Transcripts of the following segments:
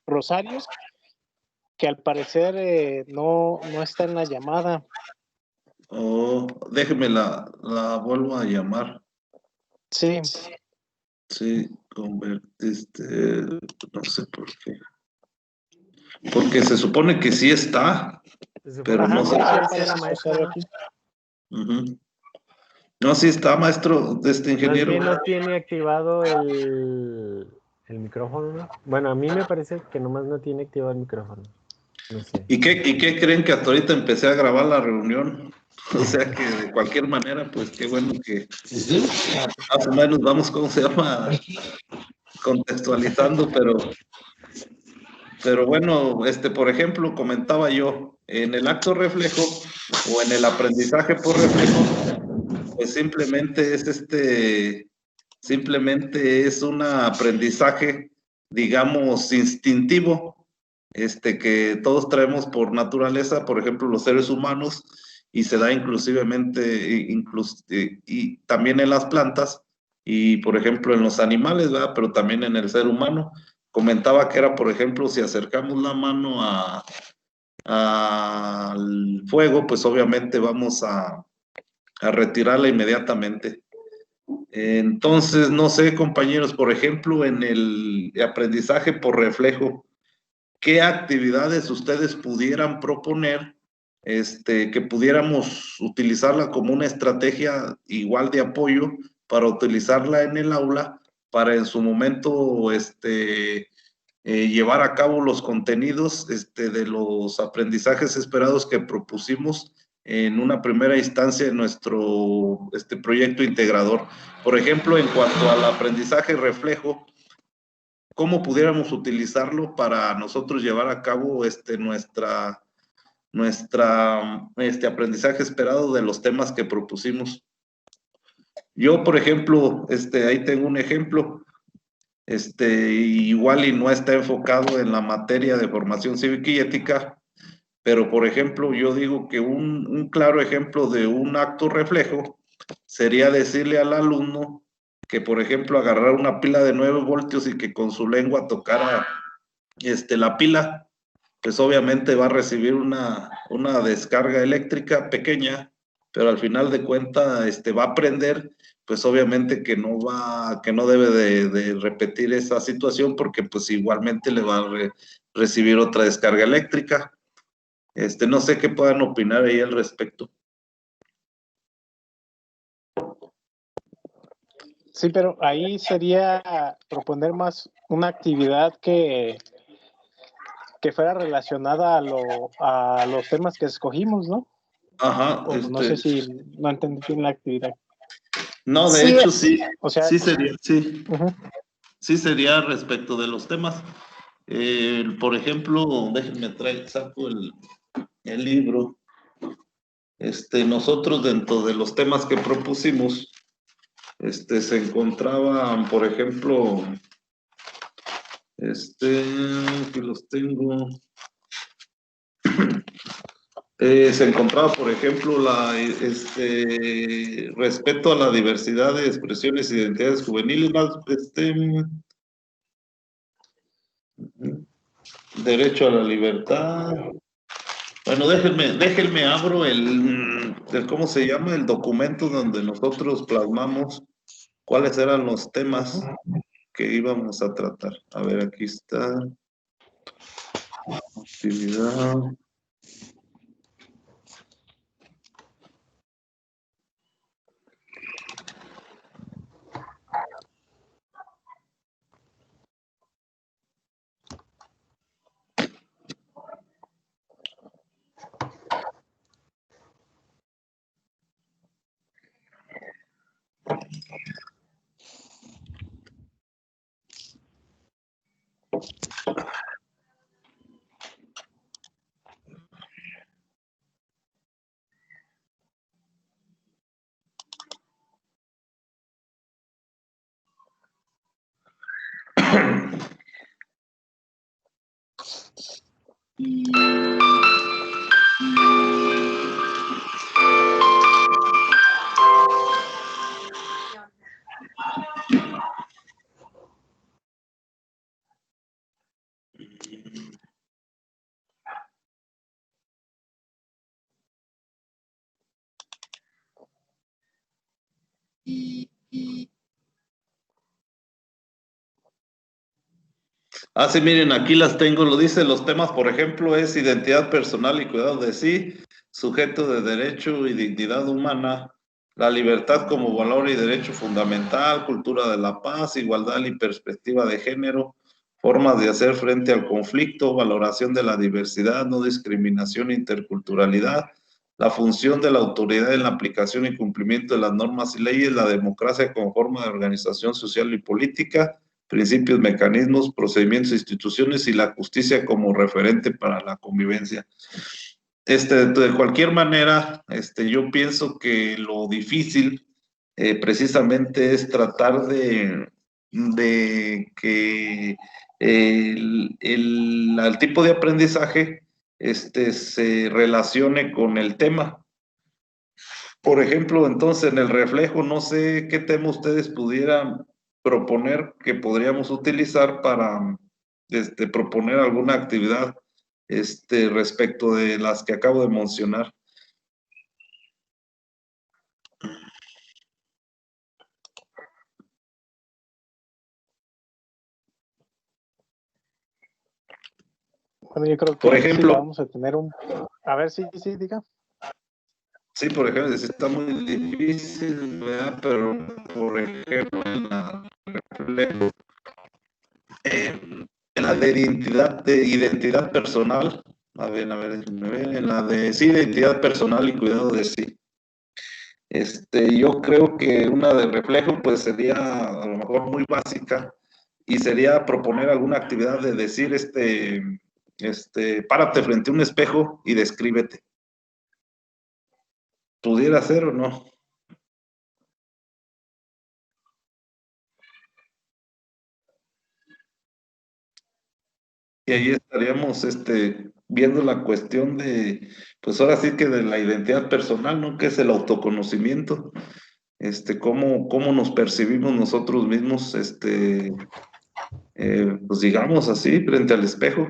Rosario, que al parecer no está en la llamada. Oh, déjeme la vuelvo a llamar. Sí. Sí, no sé por qué. Porque se supone que sí está, pero no sé. No, sí está, maestro, de este ingeniero. Más bien no tiene activado el micrófono, ¿no? Bueno, a mí me parece que nomás no tiene activado el micrófono. No sé. ¿Y qué creen que hasta ahorita empecé a grabar la reunión? O sea que de cualquier manera, pues qué bueno que más o menos vamos, ¿cómo se llama? Contextualizando, pero bueno, por ejemplo, comentaba yo, en el acto reflejo o en el aprendizaje por reflejo, pues simplemente es un aprendizaje, digamos, instintivo, que todos traemos por naturaleza, por ejemplo, los seres humanos, y se da inclusivemente, y también en las plantas, y por ejemplo en los animales, ¿verdad? Pero también en el ser humano. Comentaba que era, por ejemplo, si acercamos la mano al fuego, pues obviamente vamos a retirarla inmediatamente. Entonces, no sé, compañeros, por ejemplo, en el aprendizaje por reflejo, ¿qué actividades ustedes pudieran proponer, que pudiéramos utilizarla como una estrategia igual de apoyo para utilizarla en el aula, para en su momento, llevar a cabo los contenidos, de los aprendizajes esperados que propusimos en una primera instancia en nuestro proyecto integrador? Por ejemplo, en cuanto al aprendizaje reflejo, ¿cómo pudiéramos utilizarlo para nosotros llevar a cabo nuestra aprendizaje esperado de los temas que propusimos? Yo, por ejemplo, ahí tengo un ejemplo, igual y no está enfocado en la materia de formación cívica y ética, pero por ejemplo, yo digo que un claro ejemplo de un acto reflejo sería decirle al alumno que, por ejemplo, agarrar una pila de 9 voltios y que con su lengua tocara la pila, pues obviamente va a recibir una descarga eléctrica pequeña, pero al final de cuentas va a aprender, pues obviamente que no debe de repetir esa situación, porque pues igualmente le va a recibir otra descarga eléctrica. No sé qué puedan opinar ahí al respecto. Sí, pero ahí sería proponer más una actividad que fuera relacionada a los temas que escogimos, ¿no? Ajá. No sé si no entendí bien la actividad. No, de hecho sí. O sea, sí sería, sí. Sí sería respecto de los temas. Por ejemplo, déjenme saco el libro. Nosotros dentro de los temas que propusimos, se encontraban, por ejemplo, que los tengo. Se encontraba, por ejemplo, respeto a la diversidad de expresiones e identidades juveniles, derecho a la libertad. Bueno, déjenme abro ¿cómo se llama? El documento donde nosotros plasmamos cuáles eran los temas que íbamos a tratar. A ver, aquí está. Actividad. Ah, sí, miren, aquí las tengo, lo dice, los temas, por ejemplo, es identidad personal y cuidado de sí, sujeto de derecho y dignidad humana, la libertad como valor y derecho fundamental, cultura de la paz, igualdad y perspectiva de género, formas de hacer frente al conflicto, valoración de la diversidad, no discriminación e interculturalidad, la función de la autoridad en la aplicación y cumplimiento de las normas y leyes, la democracia como forma de organización social y política, principios, mecanismos, procedimientos, instituciones y la justicia como referente para la convivencia. De cualquier manera, yo pienso que lo difícil precisamente es tratar de que el tipo de aprendizaje se relacione con el tema. Por ejemplo, entonces en el reflejo, no sé qué tema ustedes pudieran proponer que podríamos utilizar para proponer alguna actividad respecto de las que acabo de mencionar. Bueno, yo creo Por que ejemplo, sí vamos a tener un... A ver, sí, diga. Sí, por ejemplo, está muy difícil, ¿verdad? Pero, por ejemplo, en la de identidad personal, déjenme ver, en la de sí, identidad personal y cuidado de sí. Yo creo que una de reflejo, pues sería a lo mejor muy básica y sería proponer alguna actividad de decir, párate frente a un espejo y descríbete. ¿Pudiera ser o no? Y ahí estaríamos viendo la cuestión de, pues ahora sí que de la identidad personal, ¿no? Que es el autoconocimiento, cómo nos percibimos nosotros mismos, pues digamos así, frente al espejo.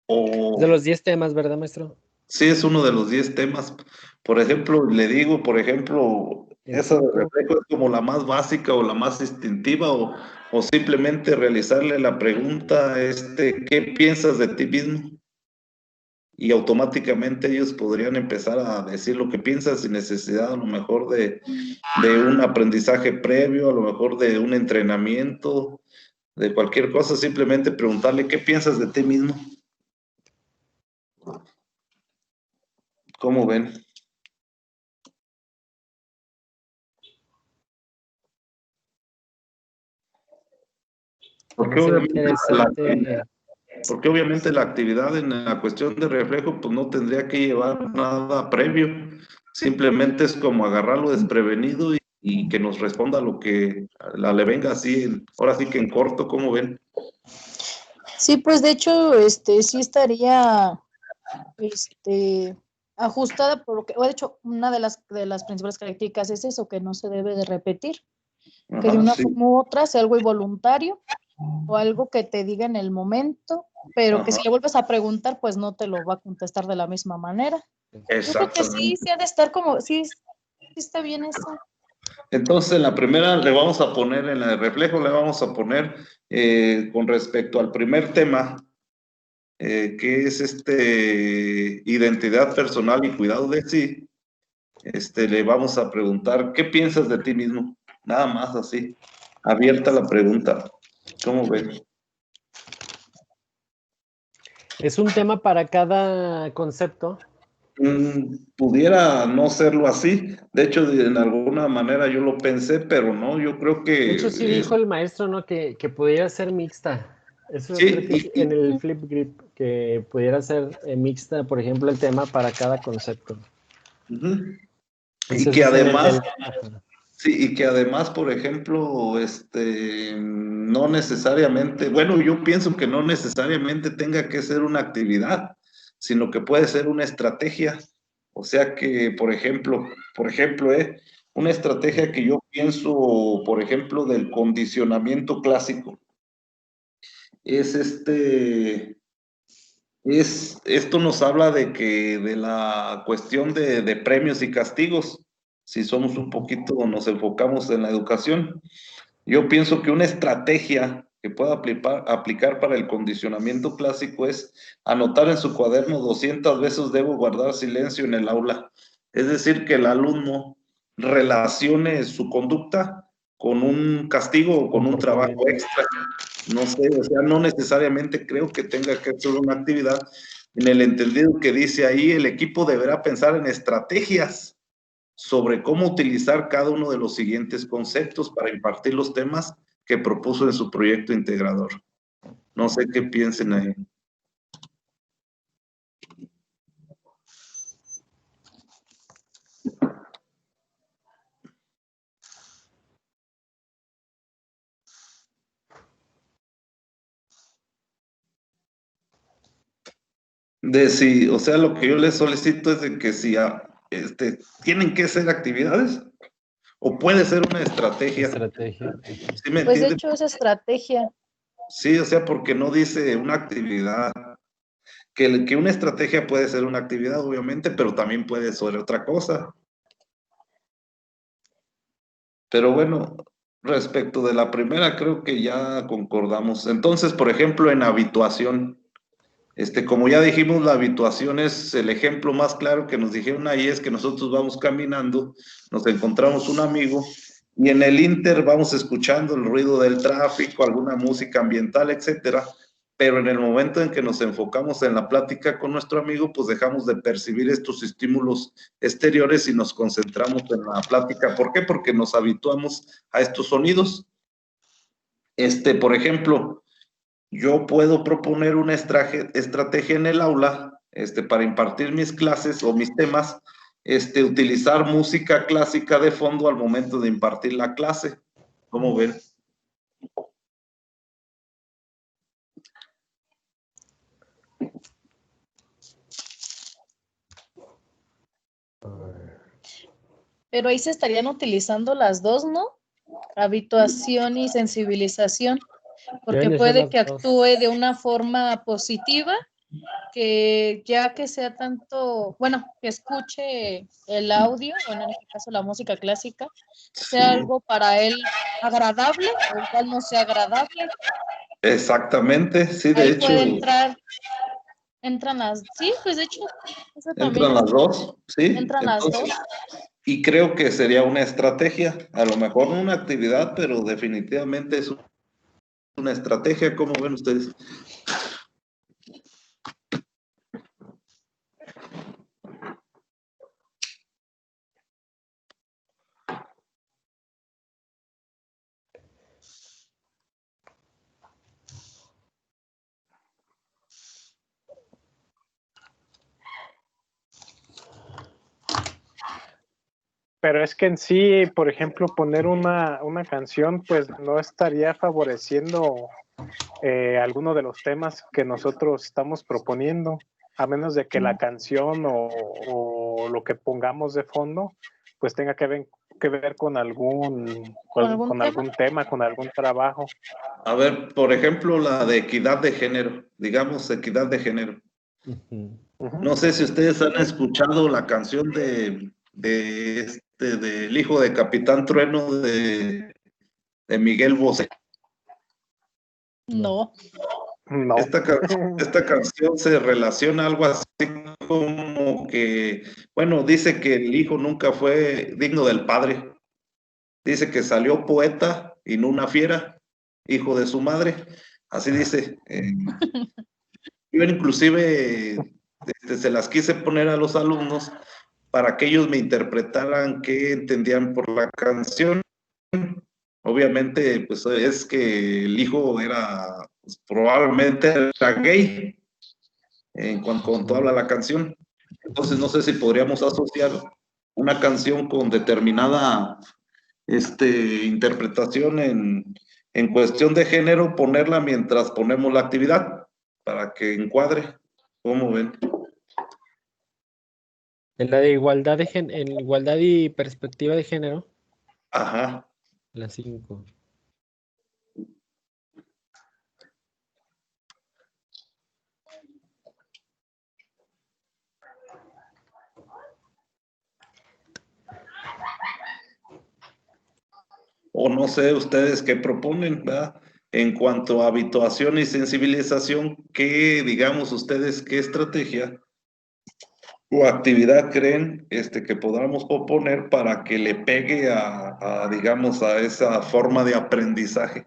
De O los 10 temas, ¿verdad, maestro? sí, es uno de los 10 temas. Por ejemplo, le digo, El esa de 5. reflejo es como la más básica o la más instintiva, o simplemente realizarle la pregunta, ¿qué piensas de ti mismo? Y automáticamente ellos podrían empezar a decir lo que piensan sin necesidad a lo mejor de un aprendizaje previo, a lo mejor de un entrenamiento, de cualquier cosa, simplemente preguntarle qué piensas de ti mismo. ¿Cómo ven? Porque obviamente la actividad en la cuestión de reflejo pues no tendría que llevar nada previo, simplemente es como agarrarlo desprevenido y que nos responda lo que le venga así, ahora sí que en corto, ¿cómo ven? Sí, pues de hecho, sí estaría, ajustada por lo que, o de hecho, una de las principales características es eso, que no se debe de repetir, que de Ajá, una sí. forma u otra sea algo involuntario o algo que te diga en el momento, pero que Ajá. si le vuelves a preguntar, pues no te lo va a contestar de la misma manera. Yo creo que sí, Exactamente. sí ha de estar como, sí está bien eso. Entonces, en la primera le vamos a poner, en la de reflejo le vamos a poner con respecto al primer tema, que es identidad personal y cuidado de sí, le vamos a preguntar, ¿qué piensas de ti mismo? Nada más así, abierta la pregunta. ¿Cómo ven? ¿Es un tema para cada concepto? Pudiera no serlo así. De hecho, en alguna manera yo lo pensé, pero no, yo creo De que hecho, sí dijo el maestro, ¿no? Que pudiera ser mixta. Eso creo que sí, en el flip grip, que pudiera ser mixta, por ejemplo, el tema para cada concepto. y Eso que es en además, ajá. sí, y que además, por ejemplo, no necesariamente, bueno, yo pienso que no necesariamente tenga que ser una actividad, sino que puede ser una estrategia. O sea que, por ejemplo, una estrategia que yo pienso, por ejemplo, del condicionamiento clásico, es Esto nos habla de la cuestión de premios y castigos. Si somos un poquito, nos enfocamos en la educación. Yo pienso que una estrategia que pueda aplicar para el condicionamiento clásico es anotar en su cuaderno 200 veces debo guardar silencio en el aula. Es decir, que el alumno relacione su conducta con un castigo o con un trabajo extra. No sé, o sea, no necesariamente creo que tenga que ser una actividad en el entendido que dice ahí, el equipo deberá pensar en estrategias sobre cómo utilizar cada uno de los siguientes conceptos para impartir los temas que propuso en su proyecto integrador. No sé qué piensen ahí. O sea, lo que yo les solicito es de que si tienen que ser actividades o puede ser una estrategia. ¿Sí me Pues de entienden? hecho es estrategia. Sí, o sea, porque no dice una actividad. Que una estrategia puede ser una actividad, obviamente, pero también puede ser otra cosa. Pero bueno, respecto de la primera, creo que ya concordamos. Entonces, por ejemplo, en habituación, como ya dijimos, la habituación es el ejemplo más claro que nos dijeron ahí, es que nosotros vamos caminando, nos encontramos un amigo y en el inter vamos escuchando el ruido del tráfico, alguna música ambiental, etcétera, pero en el momento en que nos enfocamos en la plática con nuestro amigo, pues dejamos de percibir estos estímulos exteriores y nos concentramos en la plática. ¿Por qué? Porque nos habituamos a estos sonidos. Por ejemplo, yo puedo proponer una estrategia en el aula, para impartir mis clases o mis temas, utilizar música clásica de fondo al momento de impartir la clase. ¿Cómo ven? Pero ahí se estarían utilizando las dos, ¿no? Habituación y sensibilización, porque puede que actúe de una forma positiva, que ya que sea tanto, bueno, que escuche el audio, bueno, en este caso la música clásica, sea algo para él agradable o igual no sea agradable. Exactamente, sí, de Ahí hecho. puede entran sí, pues de hecho, eso también. Entran las dos, sí. Entran las dos. Y creo que sería una estrategia, a lo mejor no una actividad, pero definitivamente es una estrategia. ¿Cómo ven ustedes? Pero es que en sí, por ejemplo, poner una canción, pues no estaría favoreciendo alguno de los temas que nosotros estamos proponiendo, a menos de que la canción o lo que pongamos de fondo, pues tenga que ver con algún tema, con algún trabajo. A ver, por ejemplo, la de equidad de género, digamos equidad de género. No sé si ustedes han escuchado la canción del hijo de Capitán Trueno de Miguel Bosé. No. No. Esta canción se relaciona algo así como que, bueno, dice que el hijo nunca fue digno del padre. Dice que salió poeta y no una fiera, hijo de su madre. Así dice. Yo inclusive se las quise poner a los alumnos para que ellos me interpretaran qué entendían por la canción. Obviamente, pues es que el hijo era, pues, probablemente era gay en cuanto habla la canción. Entonces, no sé si podríamos asociar una canción con determinada interpretación en cuestión de género, ponerla mientras ponemos la actividad para que encuadre. ¿Cómo ven? En la de igualdad en igualdad y perspectiva de género. Ajá. La 5. o no sé ustedes qué proponen, ¿verdad? En cuanto a habituación y sensibilización, ¿qué, digamos ustedes, qué estrategia o actividad creen que podamos proponer para que le pegue digamos, a esa forma de aprendizaje?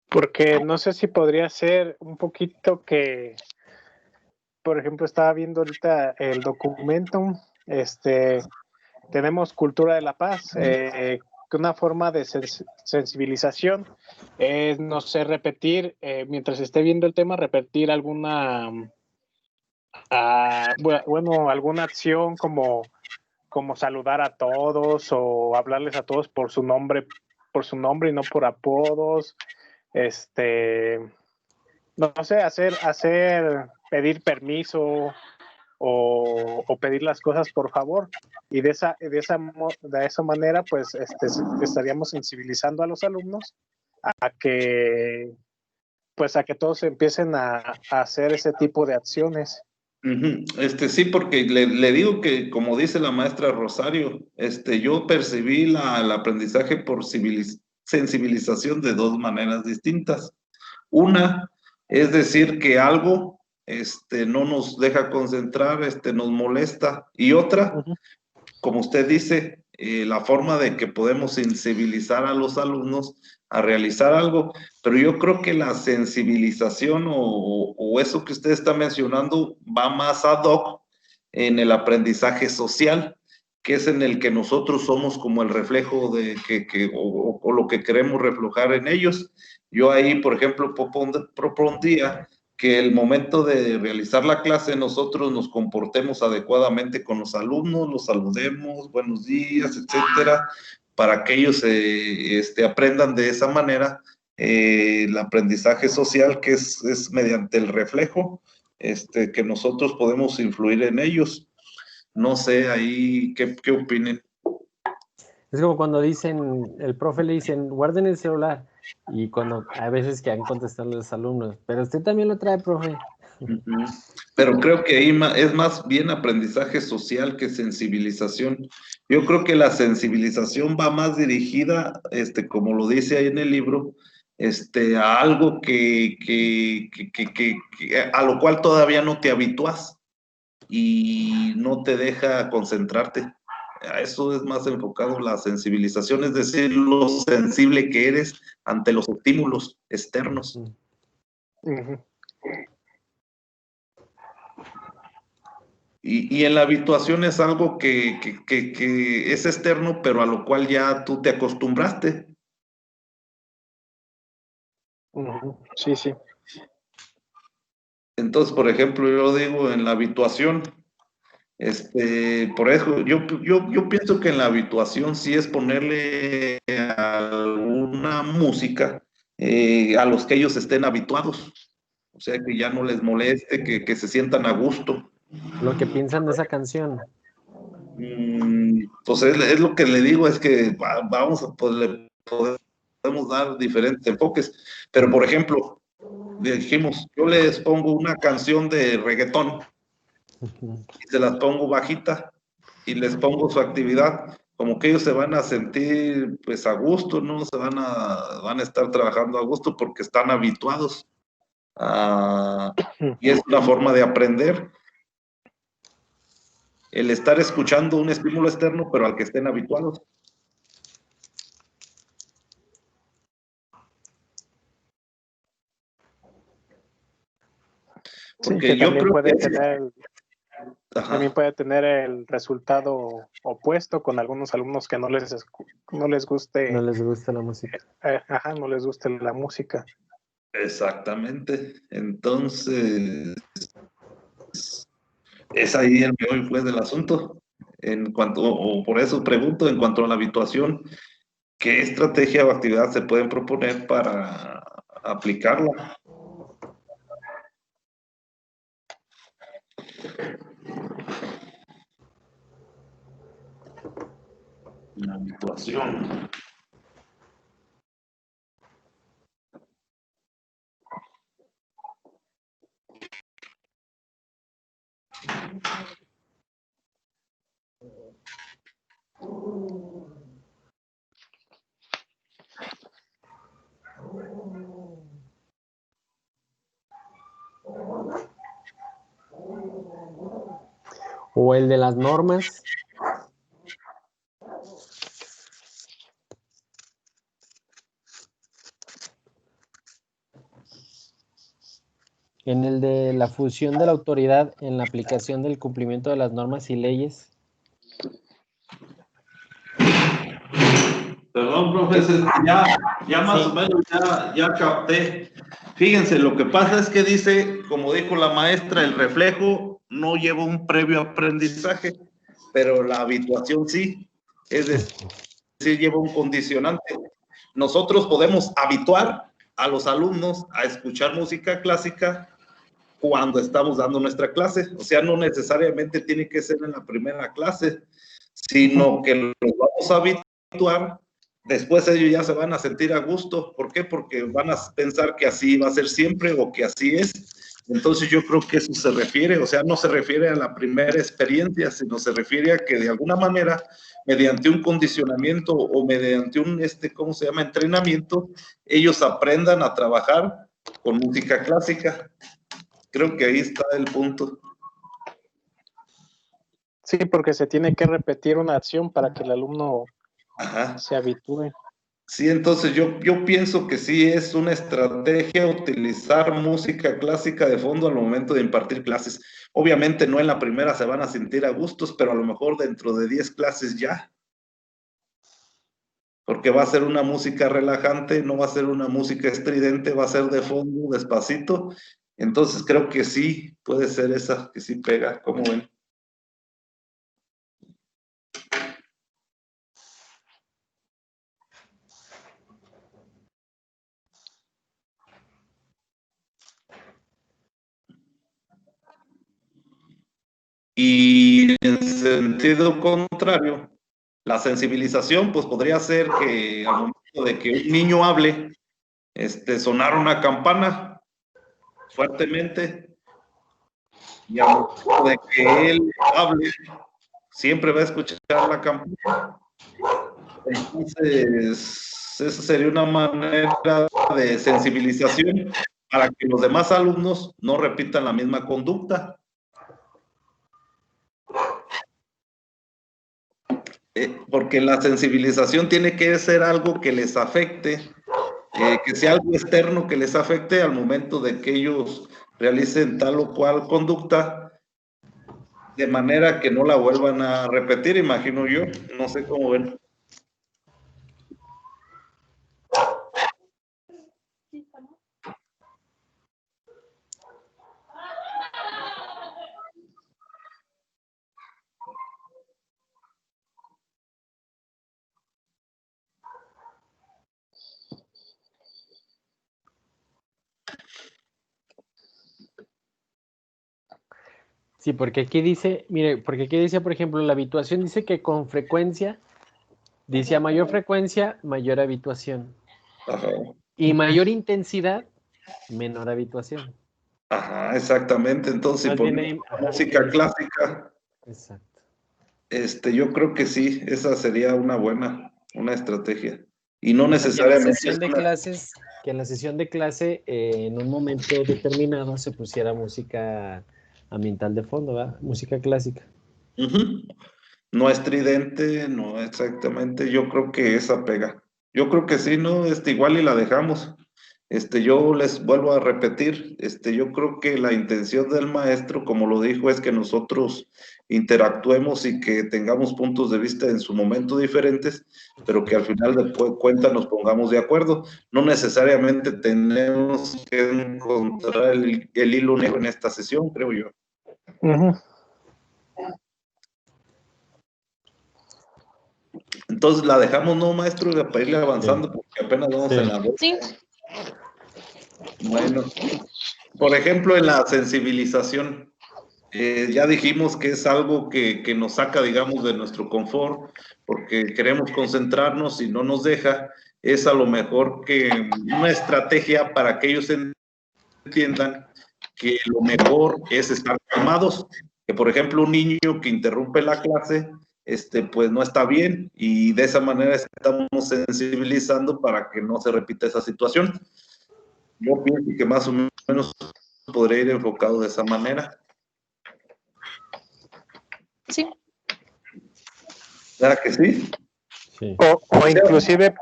Porque no sé si podría ser un poquito que, por ejemplo, estaba viendo ahorita el documento, tenemos cultura de la paz, una forma de sensibilización es, no sé, repetir, mientras esté viendo el tema, repetir alguna, bueno, alguna acción como saludar a todos o hablarles a todos por su nombre y no por apodos, no sé, pedir permiso o pedir las cosas por favor. Y de esa manera, pues, estaríamos sensibilizando a los alumnos a que, pues, a que todos empiecen a hacer ese tipo de acciones. Sí, porque le digo que, como dice la maestra Rosario, yo percibí el aprendizaje por sensibilización de dos maneras distintas. Una es decir que algo, no nos deja concentrar, nos molesta. Y otra, como usted dice, la forma de que podemos sensibilizar a los alumnos a realizar algo, pero yo creo que la sensibilización o eso que usted está mencionando va más ad hoc en el aprendizaje social, que es en el que nosotros somos como el reflejo de o lo que queremos reflejar en ellos. Yo ahí, por ejemplo, propondría que el momento de realizar la clase nosotros nos comportemos adecuadamente con los alumnos, los saludemos, buenos días, etcétera, para que ellos aprendan de esa manera el aprendizaje social que es mediante el reflejo que nosotros podemos influir en ellos. No sé ahí qué opinen. Es como cuando dicen, el profe le dicen, guarden el celular. Y cuando hay veces que han contestado los alumnos, pero usted también lo trae, profe. Pero creo que ahí es más bien aprendizaje social que sensibilización. Yo creo que la sensibilización va más dirigida, como lo dice ahí en el libro, a algo a lo cual todavía no te habitúas y no te deja concentrarte. A eso es más enfocado la sensibilización, es decir, lo sensible que eres ante los estímulos externos. Y en la habituación es algo que es externo, pero a lo cual ya tú te acostumbraste. Sí, sí. Entonces, por ejemplo, yo digo en la habituación, por eso, yo pienso que en la habituación sí es ponerle alguna música a los que ellos estén habituados. O sea, que ya no les moleste, que se sientan a gusto. Lo que piensan de esa canción. Pues es lo que le digo, es que pues le podemos dar diferentes enfoques. Pero, por ejemplo, dijimos, yo les pongo una canción de reggaetón y se las pongo bajita y les pongo su actividad, como que ellos se van a sentir pues a gusto, ¿no? Van a estar trabajando a gusto porque están habituados y es una forma de aprender. El estar escuchando un estímulo externo, pero al que estén habituados. Porque sí, que yo también creo que... también puede tener el resultado opuesto con algunos alumnos que no les guste. No les gusta la música. No les guste la música. Exactamente. Entonces, es ahí el meollo pues del asunto. O por eso pregunto, en cuanto a la habituación, ¿qué estrategia o actividad se pueden proponer para aplicarla? La habituación. O el de las normas. En el de la fusión de la autoridad en la aplicación del cumplimiento de las normas y leyes. Perdón, profesor, ya más o menos ya capté. Fíjense, lo que pasa es que dice, como dijo la maestra, el reflejo no lleva un previo aprendizaje, pero la habituación sí, es decir, lleva un condicionante. Nosotros podemos habituar a los alumnos a escuchar música clásica cuando estamos dando nuestra clase, o sea, no necesariamente tiene que ser en la primera clase, sino que los vamos a habituar. Después ellos ya se van a sentir a gusto. ¿Por qué? Porque van a pensar que así va a ser siempre o que así es. Entonces yo creo que eso se refiere, o sea, no se refiere a la primera experiencia, sino se refiere a que de alguna manera, mediante un condicionamiento o mediante un, ¿cómo se llama?, entrenamiento, ellos aprendan a trabajar con música clásica. Creo que ahí está el punto. Sí, porque se tiene que repetir una acción para que el alumno se habitúe. Sí, entonces yo pienso que sí es una estrategia utilizar música clásica de fondo al momento de impartir clases. Obviamente no en la primera se van a sentir a gustos, pero a lo mejor dentro de 10 clases ya. Porque va a ser una música relajante, no va a ser una música estridente, va a ser de fondo, despacito. Entonces creo que sí, puede ser esa, que sí pega, ¿cómo ven? Y en sentido contrario, la sensibilización, pues podría ser que al momento de que un niño hable, sonar una campana fuertemente, y al momento de que él hable, siempre va a escuchar la campana. Entonces, esa sería una manera de sensibilización para que los demás alumnos no repitan la misma conducta. Porque la sensibilización tiene que ser algo que les afecte, que sea algo externo que les afecte al momento de que ellos realicen tal o cual conducta, de manera que no la vuelvan a repetir, imagino yo. No sé cómo ven. Sí, porque aquí dice, mire, porque aquí dice, por ejemplo, la habituación dice que con frecuencia, dice a mayor frecuencia, mayor habituación. Ajá. Y mayor intensidad, menor habituación. Ajá, exactamente. Entonces, si ponemos música clásica, exacto. Yo creo que sí, esa sería una estrategia. Y no necesariamente que en la sesión de clase, en un momento determinado, se pusiera música ambiental de fondo, ¿verdad? Música clásica. No estridente, no exactamente. Yo creo que esa pega. Yo creo que sí, ¿no? Igual y la dejamos. Yo les vuelvo a repetir, yo creo que la intención del maestro, como lo dijo, es que nosotros interactuemos y que tengamos puntos de vista en su momento diferentes, pero que al final de cuentas nos pongamos de acuerdo. No necesariamente tenemos que encontrar el hilo negro en esta sesión, creo yo. Entonces la dejamos, ¿no, maestro? Para irle avanzando, porque apenas vamos en la voz. Sí. Bueno, por ejemplo, en la sensibilización, ya dijimos que es algo que nos saca, digamos, de nuestro confort, porque queremos concentrarnos y no nos deja. Es a lo mejor que una estrategia para que ellos entiendan que lo mejor es estar calmados, que por ejemplo un niño que interrumpe la clase, pues no está bien, y de esa manera estamos sensibilizando para que no se repita esa situación. Yo pienso que más o menos podría ir enfocado de esa manera. Sí. ¿Verdad que sí? Sí. O inclusive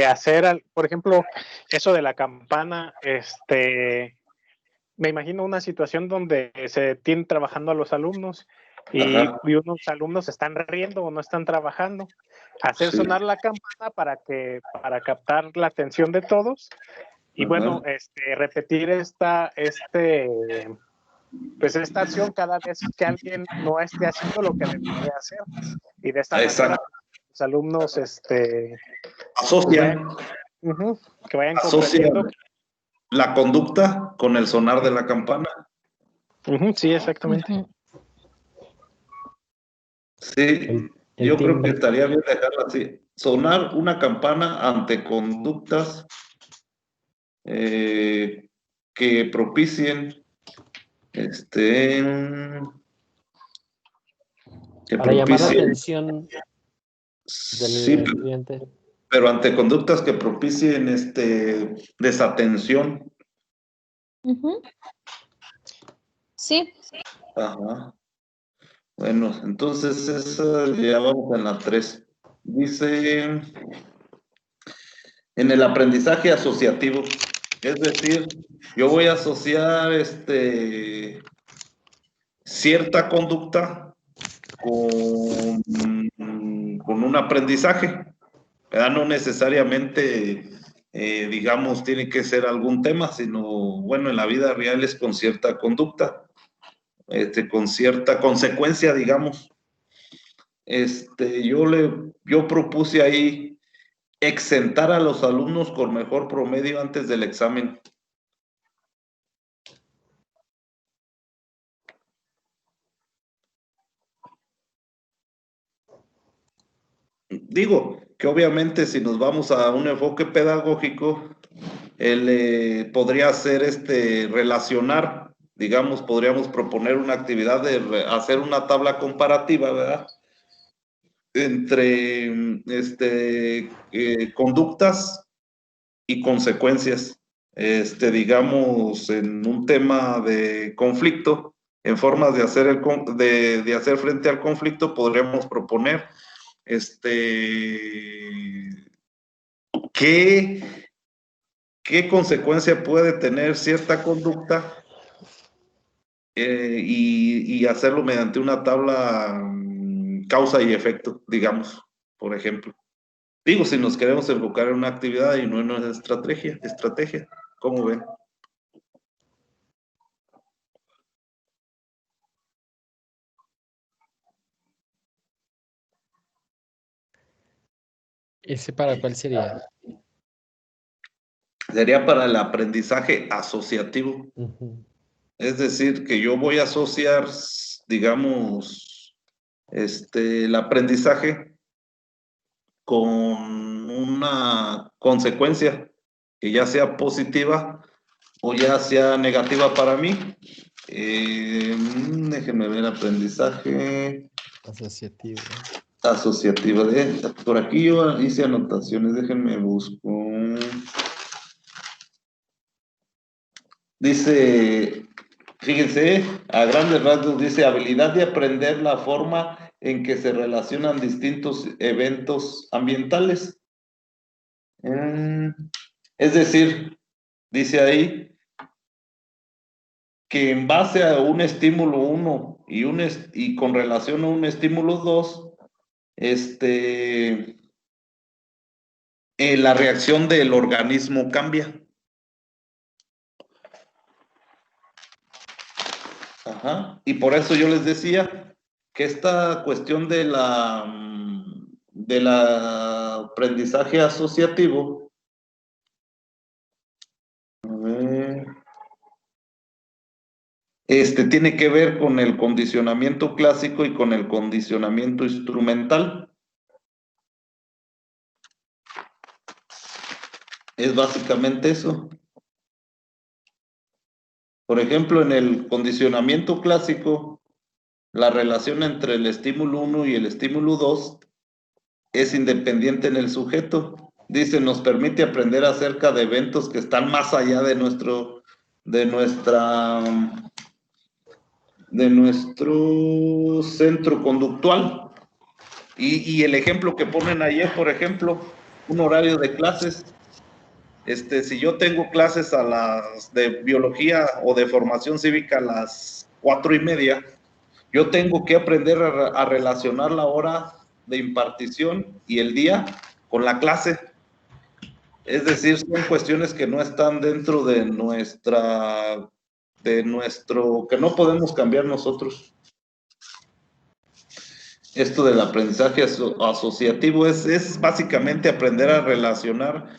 hacer, por ejemplo, eso de la campana, me imagino una situación donde se tienen trabajando a los alumnos y unos alumnos están riendo o no están trabajando. Hacer Sí. sonar la campana para captar la atención de todos y bueno, repetir esta acción cada vez que alguien no esté haciendo lo que debería hacer. Y de esta manera los alumnos asocian, que vayan comprendiendo la conducta con el sonar de la campana. Sí, exactamente. Sí, yo creo que estaría bien dejarlo así. Sonar una campana ante conductas que propicien para llamar la atención del estudiante. Pero ante conductas que propicien desatención. Sí. Ajá. Bueno, entonces esa ya vamos en la 3. Dice, en el aprendizaje asociativo, es decir, yo voy a asociar cierta conducta con un aprendizaje, ¿verdad? No necesariamente, digamos, tiene que ser algún tema, sino, bueno, en la vida real es con cierta conducta, con cierta consecuencia, digamos. Yo propuse ahí exentar a los alumnos con mejor promedio antes del examen. Digo que obviamente si nos vamos a un enfoque pedagógico, él podría hacer relacionar, digamos, podríamos proponer una actividad de hacer una tabla comparativa, ¿verdad? Entre conductas y consecuencias. Digamos, en un tema de conflicto, en formas de hacer, de hacer frente al conflicto, podríamos proponer ¿qué consecuencia puede tener cierta conducta y hacerlo mediante una tabla causa y efecto, digamos, por ejemplo? Digo, si nos queremos enfocar en una actividad y no en una estrategia, ¿cómo ven? ¿Ese para cuál sería? Sería para el aprendizaje asociativo. Es decir, que yo voy a asociar, digamos, el aprendizaje con una consecuencia que ya sea positiva o ya sea negativa para mí. Déjenme ver, aprendizaje asociativo. Asociativo. Por aquí yo hice anotaciones, déjenme busco. Dice, fíjense, a grandes rasgos dice, habilidad de aprender la forma en que se relacionan distintos eventos ambientales. Es decir, dice ahí que en base a un estímulo 1 y con relación a un estímulo 2, la reacción del organismo cambia. Ajá. Y por eso yo les decía que esta cuestión del aprendizaje asociativo, tiene que ver con el condicionamiento clásico y con el condicionamiento instrumental. Es básicamente eso. Por ejemplo, en el condicionamiento clásico, la relación entre el estímulo 1 y el estímulo 2 es independiente en el sujeto. Dice, nos permite aprender acerca de eventos que están más allá de nuestra centro conductual. Y el ejemplo que ponen ayer, por ejemplo, un horario de clases. Si yo tengo clases de biología o de formación cívica a las 4:30, yo tengo que aprender a relacionar la hora de impartición y el día con la clase. Es decir, son cuestiones que no están dentro de que no podemos cambiar nosotros. Esto del aprendizaje asociativo es básicamente aprender a relacionar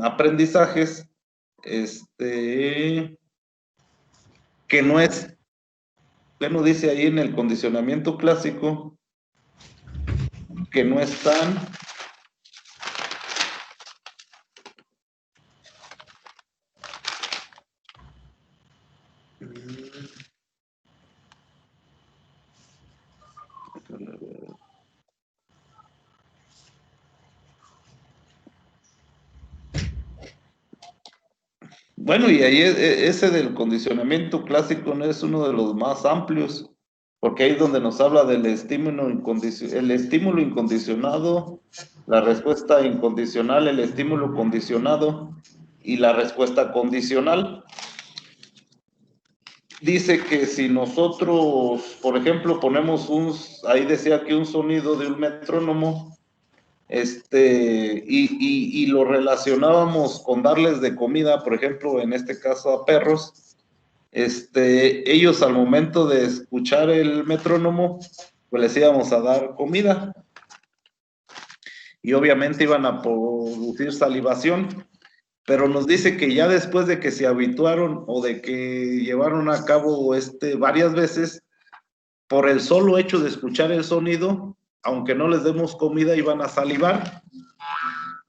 aprendizajes que no es, bueno, dice ahí en el condicionamiento clásico, que no están bueno, y ahí ese del condicionamiento clásico no es uno de los más amplios, porque ahí es donde nos habla del estímulo incondicionado, la respuesta incondicional, el estímulo condicionado y la respuesta condicional. Dice que si nosotros, por ejemplo, ponemos ahí decía que un sonido de un metrónomo, y lo relacionábamos con darles de comida, por ejemplo, en este caso a perros, ellos al momento de escuchar el metrónomo, pues les íbamos a dar comida. Y obviamente iban a producir salivación, pero nos dice que ya después de que se habituaron o de que llevaron a cabo varias veces, por el solo hecho de escuchar el sonido, aunque no les demos comida, iban a salivar.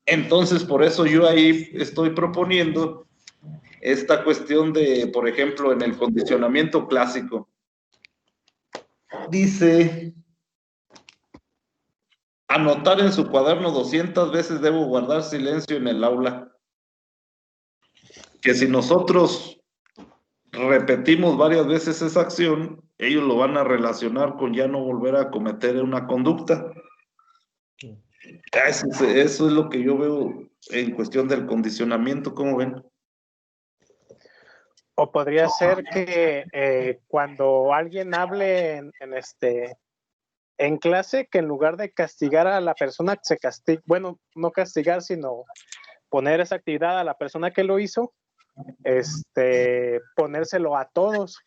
Entonces, por eso yo ahí estoy proponiendo esta cuestión de, por ejemplo, en el condicionamiento clásico. Dice, anotar en su cuaderno 200 veces debo guardar silencio en el aula. Que si nosotros repetimos varias veces esa acción, ellos lo van a relacionar con ya no volver a cometer una conducta. Eso es lo que yo veo en cuestión del condicionamiento, ¿cómo ven? O podría ser que cuando alguien hable en clase, que en lugar de castigar a la persona que se castiga, bueno, no castigar, sino poner esa actividad a la persona que lo hizo, ponérselo a todos.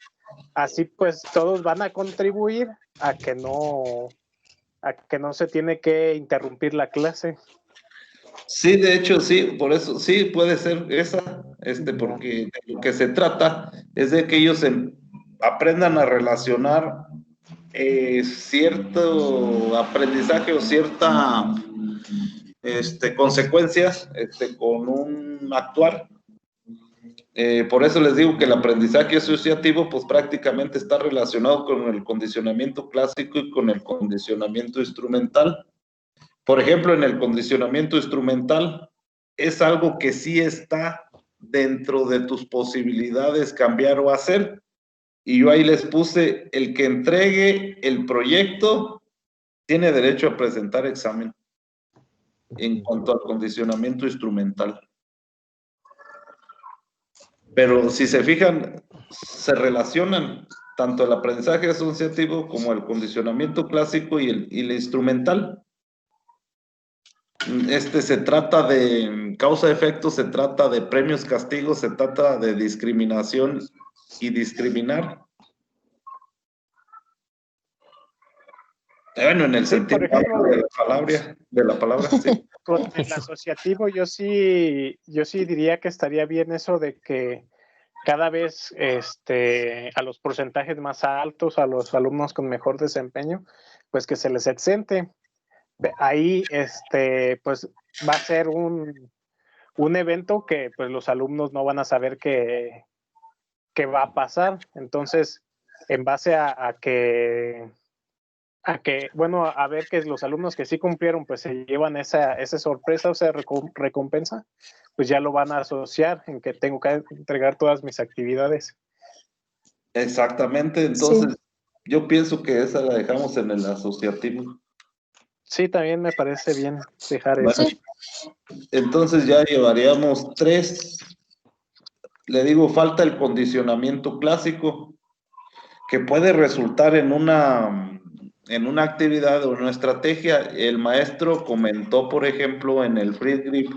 Así pues todos van a contribuir a que no se tiene que interrumpir la clase. Sí, de hecho, sí, por eso, sí, puede ser esa, porque de lo que se trata es de que ellos aprendan a relacionar cierto aprendizaje o cierta consecuencias con un actuar. Por eso les digo que el aprendizaje asociativo pues prácticamente está relacionado con el condicionamiento clásico y con el condicionamiento instrumental. Por ejemplo, en el condicionamiento instrumental es algo que sí está dentro de tus posibilidades cambiar o hacer. Y yo ahí les puse, el que entregue el proyecto tiene derecho a presentar examen en cuanto al condicionamiento instrumental. Pero si se fijan, se relacionan tanto el aprendizaje asociativo como el condicionamiento clásico y el instrumental. Se trata de causa-efecto, se trata de premios, castigos, se trata de discriminación y discriminar. Bueno, en el sentido de la palabra, sí. Con el asociativo yo sí diría que estaría bien eso de que cada vez a los porcentajes más altos, a los alumnos con mejor desempeño, pues que se les exente. Ahí pues va a ser un evento que pues los alumnos no van a saber qué va a pasar. Entonces, en base a ver que los alumnos que sí cumplieron pues se llevan esa sorpresa o esa recompensa, pues ya lo van a asociar en que tengo que entregar todas mis actividades. Exactamente, entonces yo pienso que esa la dejamos en el asociativo. Sí, también me parece bien dejar Bueno, eso. entonces ya llevaríamos 3. Le digo, falta el condicionamiento clásico, que puede resultar en una actividad o en una estrategia. El maestro comentó, por ejemplo, en el free grip,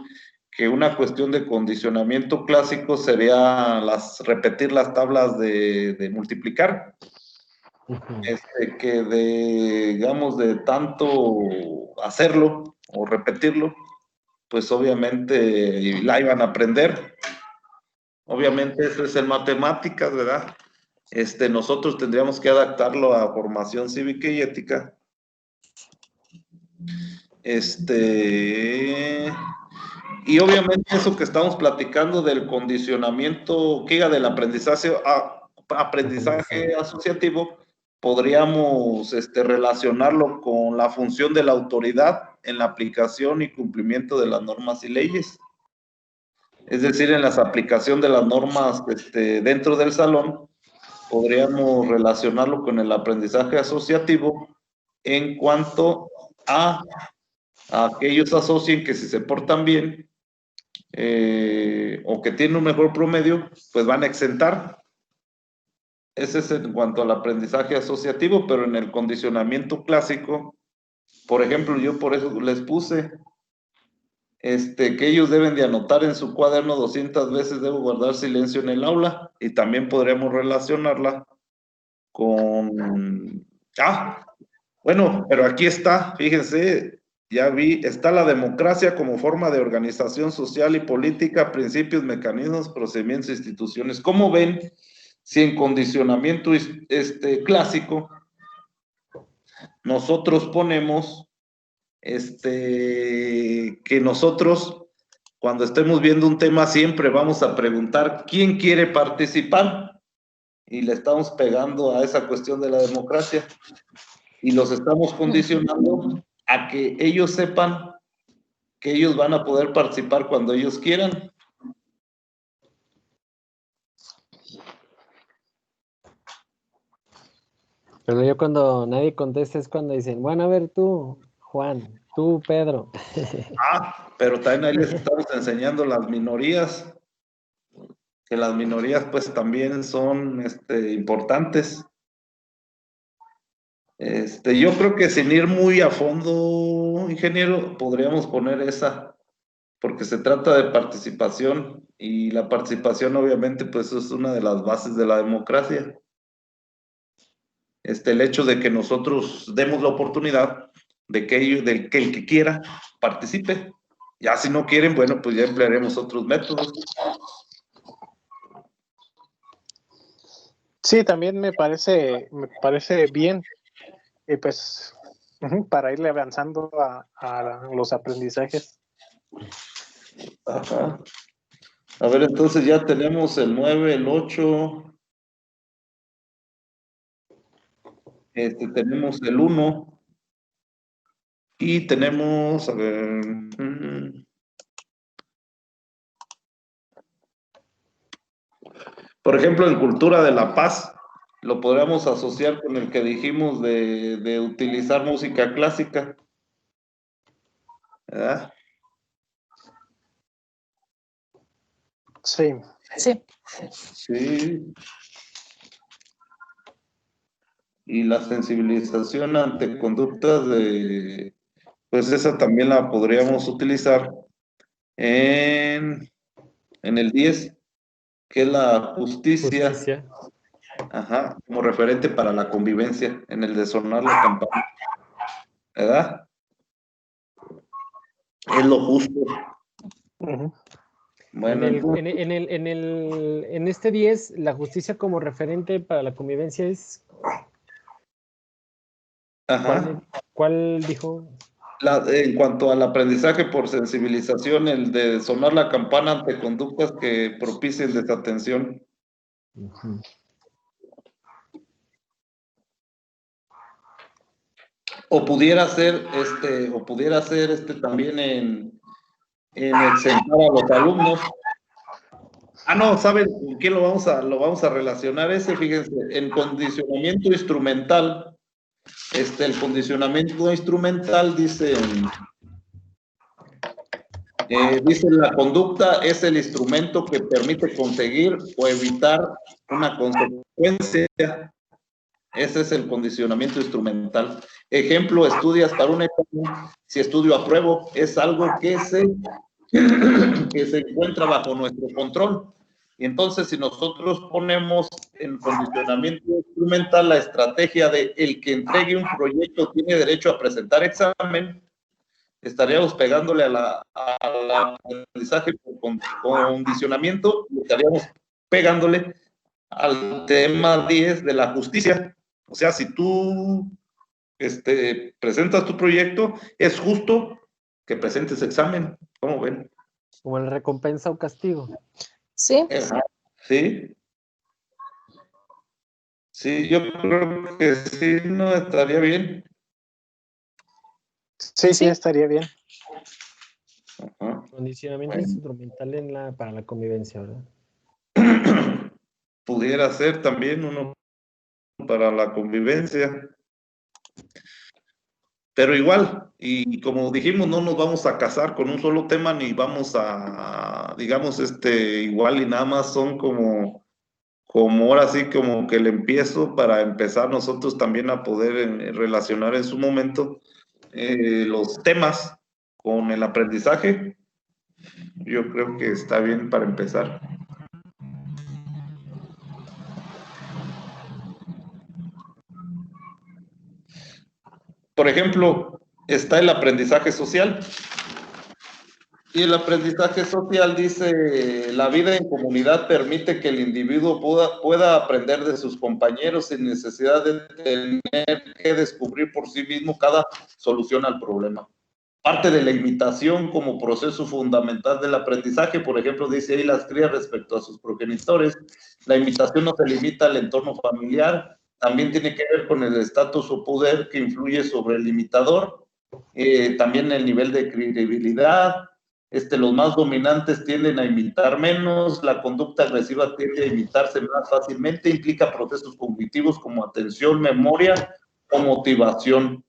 que una cuestión de condicionamiento clásico sería repetir las tablas de multiplicar. Que digamos, de tanto hacerlo o repetirlo, pues obviamente la iban a aprender. Obviamente eso es en matemáticas, ¿verdad? Nosotros tendríamos que adaptarlo a formación cívica y ética. Y obviamente eso que estamos platicando del condicionamiento, que del aprendizaje asociativo, podríamos relacionarlo con la función de la autoridad en la aplicación y cumplimiento de las normas y leyes. Es decir, en la aplicación de las normas dentro del salón, podríamos relacionarlo con el aprendizaje asociativo en cuanto a que ellos asocien que si se portan bien o que tienen un mejor promedio, pues van a exentar. Ese es en cuanto al aprendizaje asociativo, pero en el condicionamiento clásico, por ejemplo, yo por eso les puse que ellos deben de anotar en su cuaderno 200 veces debo guardar silencio en el aula, y también podríamos relacionarla con... bueno, pero aquí está, fíjense, ya vi, está la democracia como forma de organización social y política, principios, mecanismos, procedimientos, instituciones. ¿Cómo ven si en condicionamiento clásico nosotros ponemos que nosotros, cuando estemos viendo un tema, siempre vamos a preguntar quién quiere participar? Y le estamos pegando a esa cuestión de la democracia y los estamos condicionando a que ellos sepan que ellos van a poder participar cuando ellos quieran. Pero yo cuando nadie contesta es cuando dicen, bueno, a ver tú, Juan, tú, Pedro. Pero también ahí les estamos enseñando las minorías, que las minorías pues también son importantes. Yo creo que sin ir muy a fondo, ingeniero, podríamos poner esa, porque se trata de participación y la participación obviamente pues es una de las bases de la democracia. El hecho de que nosotros demos la oportunidad de que el que quiera participe. Ya si no quieren, bueno, pues ya emplearemos otros métodos. Sí, también me parece bien. Y pues para irle avanzando a los aprendizajes. Ajá. A ver, entonces ya tenemos el 9, el 8. Tenemos el 1. Y tenemos, a ver... Por ejemplo, en cultura de la paz, lo podríamos asociar con el que dijimos de utilizar música clásica. ¿Verdad? Sí. Sí. Sí. Y la sensibilización ante conductas pues esa también la podríamos utilizar en el 10, que es la justicia. Ajá, como referente para la convivencia, en el de sonar la campana. ¿Verdad? Es lo justo. Bueno, en este 10, la justicia como referente para la convivencia es... Ajá. ¿Cuál dijo? En cuanto al aprendizaje por sensibilización, el de sonar la campana ante conductas que propicien desatención. O pudiera ser también en exentar a los alumnos. No, ¿saben con quién lo vamos a relacionar ese? Fíjense, en condicionamiento instrumental, el condicionamiento instrumental dice, la conducta es el instrumento que permite conseguir o evitar una consecuencia. Ese es el condicionamiento instrumental. Ejemplo, estudias para un examen, si estudio apruebo, es algo que se encuentra bajo nuestro control. Y entonces, si nosotros ponemos en condicionamiento instrumental la estrategia de el que entregue un proyecto tiene derecho a presentar examen, estaríamos pegándole al aprendizaje por condicionamiento, estaríamos pegándole al tema 10 de la justicia. O sea, si tú presentas tu proyecto, es justo que presentes examen. ¿Cómo ven? Como la recompensa o castigo. Sí. Sí. Sí, yo creo que sí, no estaría bien. Sí, estaría bien. Ajá. Condicionamiento instrumental para la convivencia, ¿verdad? Pudiera ser también uno para la convivencia. Pero igual, y como dijimos, no nos vamos a casar con un solo tema, ni vamos a, digamos, igual y nada más son como ahora sí, como que el empiezo para empezar nosotros también a poder relacionar en su momento los temas con el aprendizaje. Yo creo que está bien para empezar. Por ejemplo, está el aprendizaje social. Y el aprendizaje social dice, la vida en comunidad permite que el individuo pueda aprender de sus compañeros sin necesidad de tener que descubrir por sí mismo cada solución al problema. Parte de la imitación como proceso fundamental del aprendizaje, por ejemplo, dice ahí las crías respecto a sus progenitores. La imitación no se limita al entorno familiar, también tiene que ver con el estatus o poder que influye sobre el imitador, también el nivel de credibilidad. Los más dominantes tienden a imitar menos, la conducta agresiva tiende a imitarse más fácilmente, implica procesos cognitivos como atención, memoria o motivación.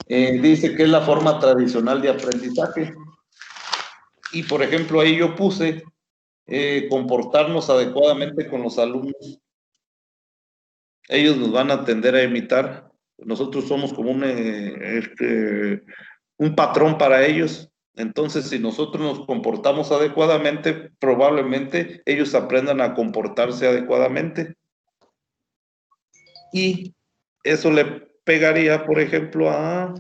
Dice que es la forma tradicional de aprendizaje. Y, por ejemplo, ahí yo puse comportarnos adecuadamente con los alumnos. Ellos nos van a tender a imitar. Nosotros somos como un patrón para ellos. Entonces, si nosotros nos comportamos adecuadamente, probablemente ellos aprendan a comportarse adecuadamente. Y eso le pegaría, por ejemplo, a...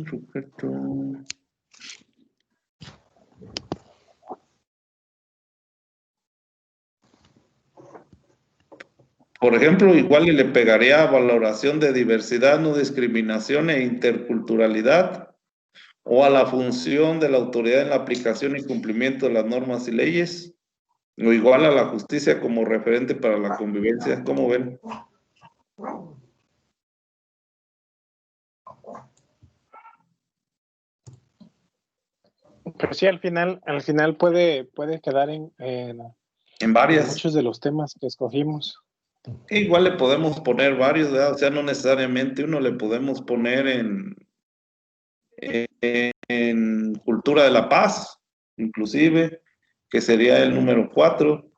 sujeto. Por ejemplo, igual y le pegaría a valoración de diversidad, no discriminación e interculturalidad, o a la función de la autoridad en la aplicación y cumplimiento de las normas y leyes, o igual a la justicia como referente para la convivencia. ¿Cómo ven? Pero sí, al final puede quedar en varias. En muchos de los temas que escogimos. Igual le podemos poner varios, ¿verdad? O sea, no necesariamente uno, le podemos poner en cultura de la paz, inclusive, que sería el número 4.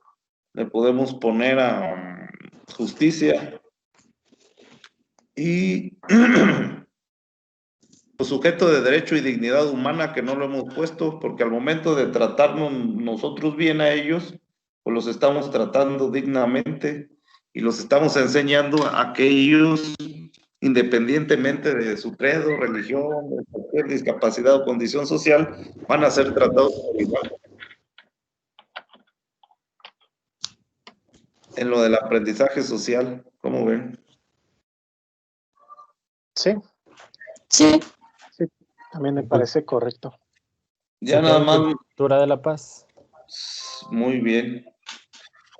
Le podemos poner a justicia y sujeto de derecho y dignidad humana, que no lo hemos puesto, porque al momento de tratarnos nosotros bien a ellos, pues los estamos tratando dignamente y los estamos enseñando a que ellos, independientemente de su credo, religión, de cualquier discapacidad o condición social, van a ser tratados por igual. En lo del aprendizaje social, ¿cómo ven? Sí. Sí. Sí, también me parece correcto. Ya nada más. Cultura de la paz. Muy bien.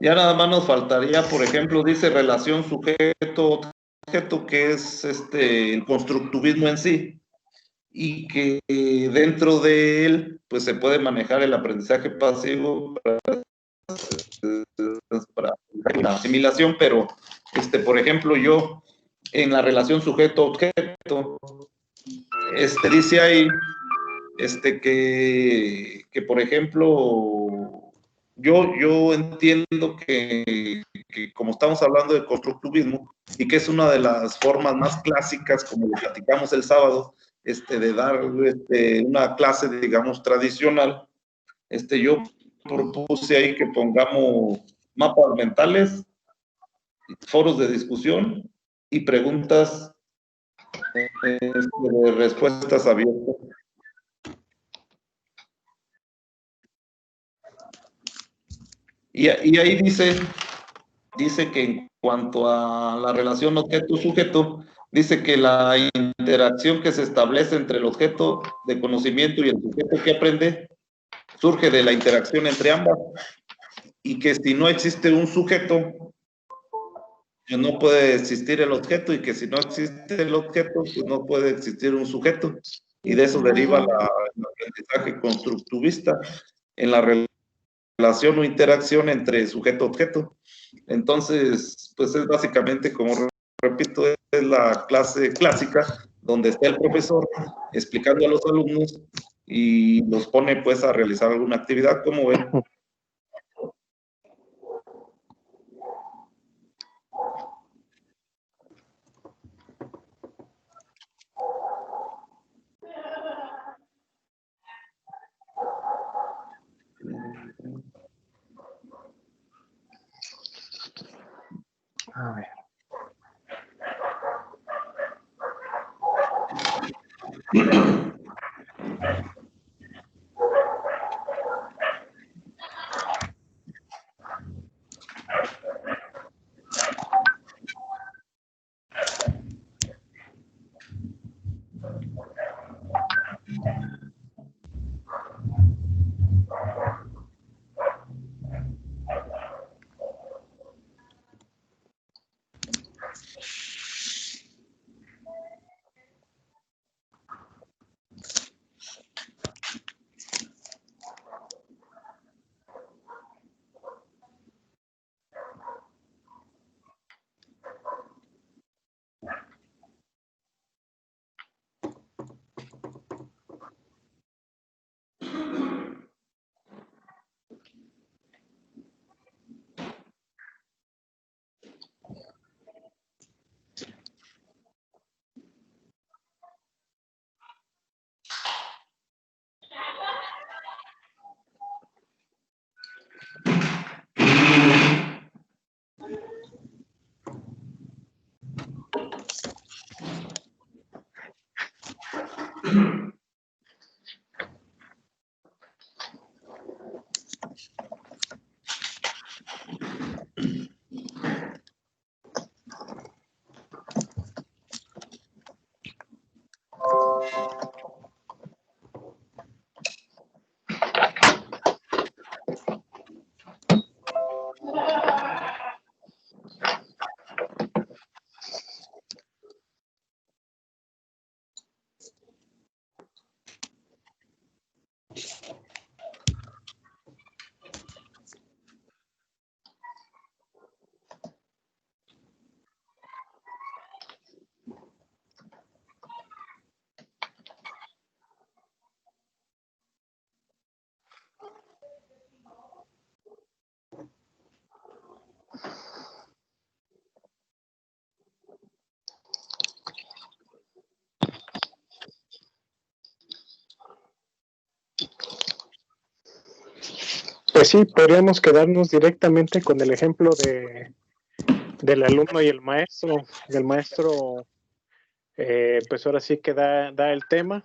Ya nada más nos faltaría, por ejemplo, dice relación sujeto-objeto, que es el constructivismo en sí. y que dentro de él pues se puede manejar el aprendizaje pasivo para la asimilación, pero por ejemplo yo en la relación sujeto-objeto dice ahí que por ejemplo yo entiendo que como estamos hablando de constructivismo y que es una de las formas más clásicas, como lo platicamos el sábado, de dar una clase, digamos, tradicional, yo propuse ahí que pongamos mapas mentales, foros de discusión y preguntas de respuestas abiertas. Y ahí dice que en cuanto a la relación objeto-sujeto, dice que la interacción que se establece entre el objeto de conocimiento y el sujeto que aprende surge de la interacción entre ambas, y que si no existe un sujeto, pues no puede existir el objeto, y que si no existe el objeto, pues no puede existir un sujeto, y de eso deriva el aprendizaje constructivista en la relación o interacción entre sujeto-objeto. Entonces, pues es básicamente, como repito, es la clase clásica donde está el profesor explicando a los alumnos y los pone pues a realizar alguna actividad, como ven. A ver. Pues sí, podríamos quedarnos directamente con el ejemplo del alumno y el maestro. El maestro, pues ahora sí que da el tema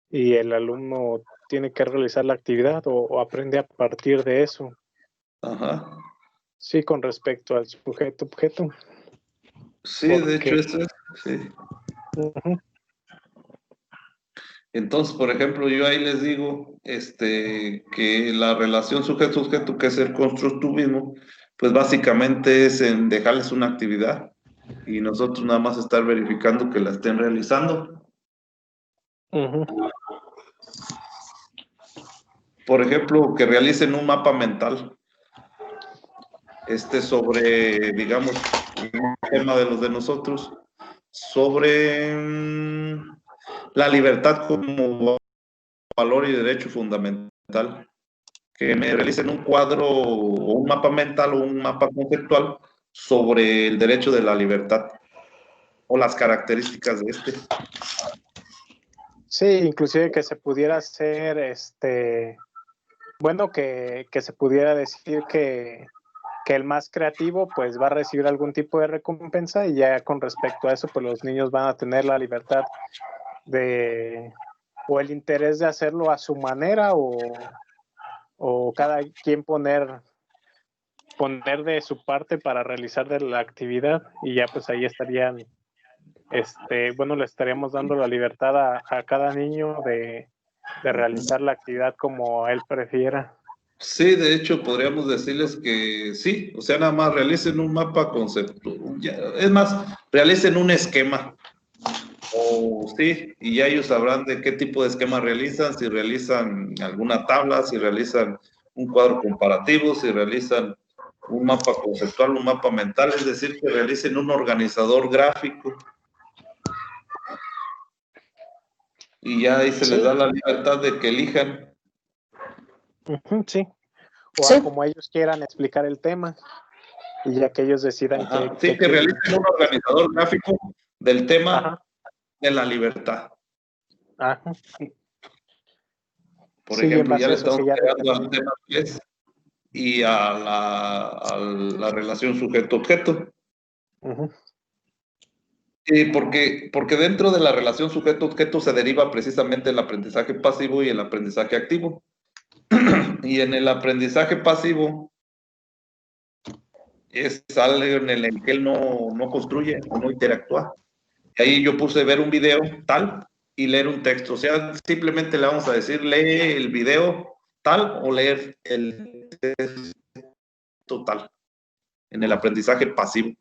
y el alumno tiene que realizar la actividad o aprende a partir de eso. Ajá. Sí, con respecto al sujeto-objeto. Sí, de hecho eso es, sí. Uh-huh. Entonces, por ejemplo, yo ahí les digo que la relación sujeto-objeto, que es el constructivismo, pues básicamente es en dejarles una actividad y nosotros nada más estar verificando que la estén realizando. Ujú. Por ejemplo, que realicen un mapa mental sobre, digamos, un tema de los de nosotros, sobre la libertad como valor y derecho fundamental. Que me realicen un cuadro o un mapa mental o un mapa conceptual sobre el derecho de la libertad o las características de este. Sí, inclusive que se pudiera hacer, bueno, que se pudiera decir que el más creativo pues va a recibir algún tipo de recompensa, y ya con respecto a eso pues los niños van a tener la libertad de, o el interés de hacerlo a su manera, o cada quien poner de su parte para realizar de la actividad, y ya pues ahí estarían, bueno, le estaríamos dando la libertad a cada niño de realizar la actividad como él prefiera. Sí, de hecho podríamos decirles que sí, o sea, nada más realicen un mapa conceptual, es más, realicen un esquema, o sí, y ya ellos sabrán de qué tipo de esquema realizan, si realizan alguna tabla, si realizan un cuadro comparativo, si realizan un mapa conceptual, un mapa mental, es decir, que realicen un organizador gráfico. Y ya ahí se les da la libertad de que elijan. Sí, o como ellos quieran explicar el tema, y ya que ellos decidan que realicen un organizador gráfico del tema de la libertad. Ajá. Por ejemplo, ya le estamos pegando al tema 3 y a la relación sujeto-objeto. Porque dentro de la relación sujeto-objeto se deriva precisamente el aprendizaje pasivo y el aprendizaje activo. Y en el aprendizaje pasivo es algo en el que él no construye o no interactúa. Y ahí yo puse ver un video tal y leer un texto. O sea, simplemente le vamos a decir, lee el video tal o leer el texto tal en el aprendizaje pasivo.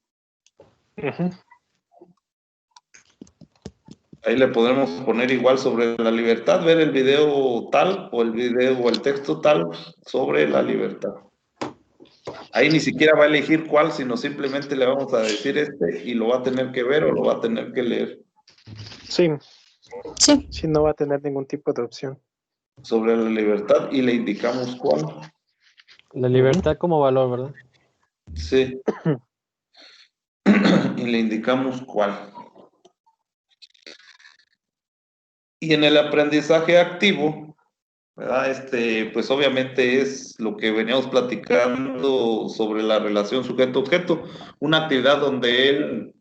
Ahí le podemos poner igual sobre la libertad, ver el video tal o el video o el texto tal sobre la libertad. Ahí ni siquiera va a elegir cuál, sino simplemente le vamos a decir y lo va a tener que ver o lo va a tener que leer. Sí, no va a tener ningún tipo de opción. Sobre la libertad y le indicamos cuál. La libertad como valor, ¿verdad? Sí. Y le indicamos cuál. Y en el aprendizaje activo, ¿verdad? Pues obviamente es lo que veníamos platicando sobre la relación sujeto-objeto, una actividad donde él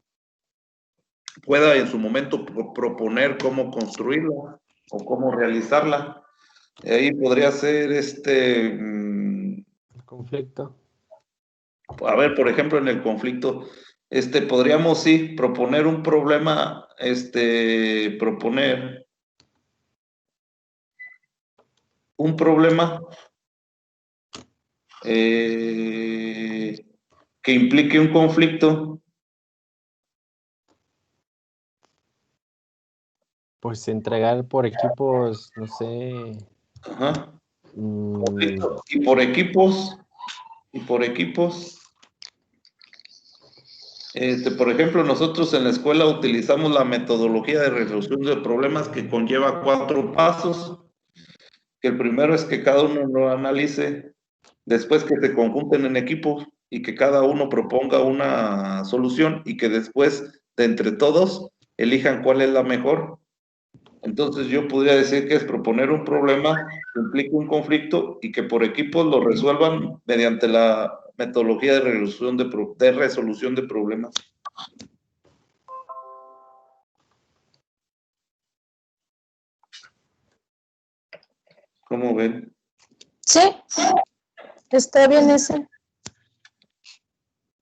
pueda en su momento proponer cómo construirla o cómo realizarla. Y ahí podría ser conflicto. A ver, por ejemplo, en el conflicto, podríamos sí proponer un problema, proponer un problema que implique un conflicto. Pues entregar por equipos, no sé. Ajá. Conflicto. Y por equipos. Por ejemplo, nosotros en la escuela utilizamos la metodología de resolución de problemas que conlleva 4 pasos. Que el primero es que cada uno lo analice, después que se conjunten en equipos y que cada uno proponga una solución y que después de entre todos elijan cuál es la mejor. Entonces yo podría decir que es proponer un problema que implique un conflicto y que por equipos lo resuelvan mediante la metodología de resolución de problemas. ¿Cómo ven? Sí, está bien ese.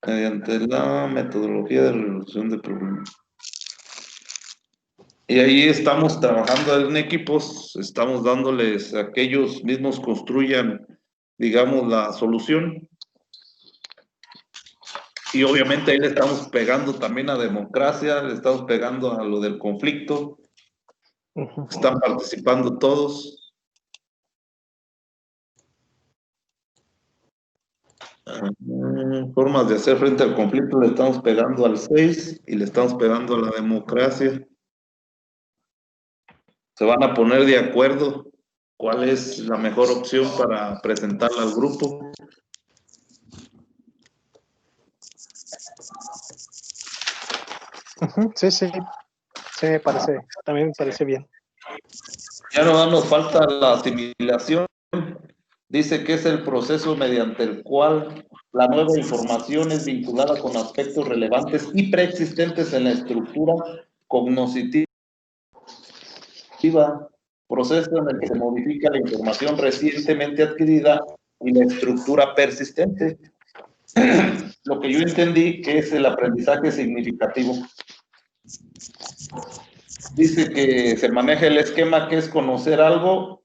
Mediante la metodología de resolución de problemas. Y ahí estamos trabajando en equipos, estamos dándoles a que ellos mismos construyan, digamos, la solución. Y obviamente ahí le estamos pegando también a democracia, le estamos pegando a lo del conflicto. Están participando todos. Formas de hacer frente al conflicto, le estamos pegando al 6 y le estamos pegando a la democracia. Se van a poner de acuerdo cuál es la mejor opción para presentarla al grupo. Sí, sí, sí, también me parece bien. Ya no nos falta la asimilación. Dice que es el proceso mediante el cual la nueva información es vinculada con aspectos relevantes y preexistentes en la estructura cognitiva, proceso en el que se modifica la información recientemente adquirida y la estructura persistente. Lo que yo entendí que es el aprendizaje significativo. Dice que se maneja el esquema que es conocer algo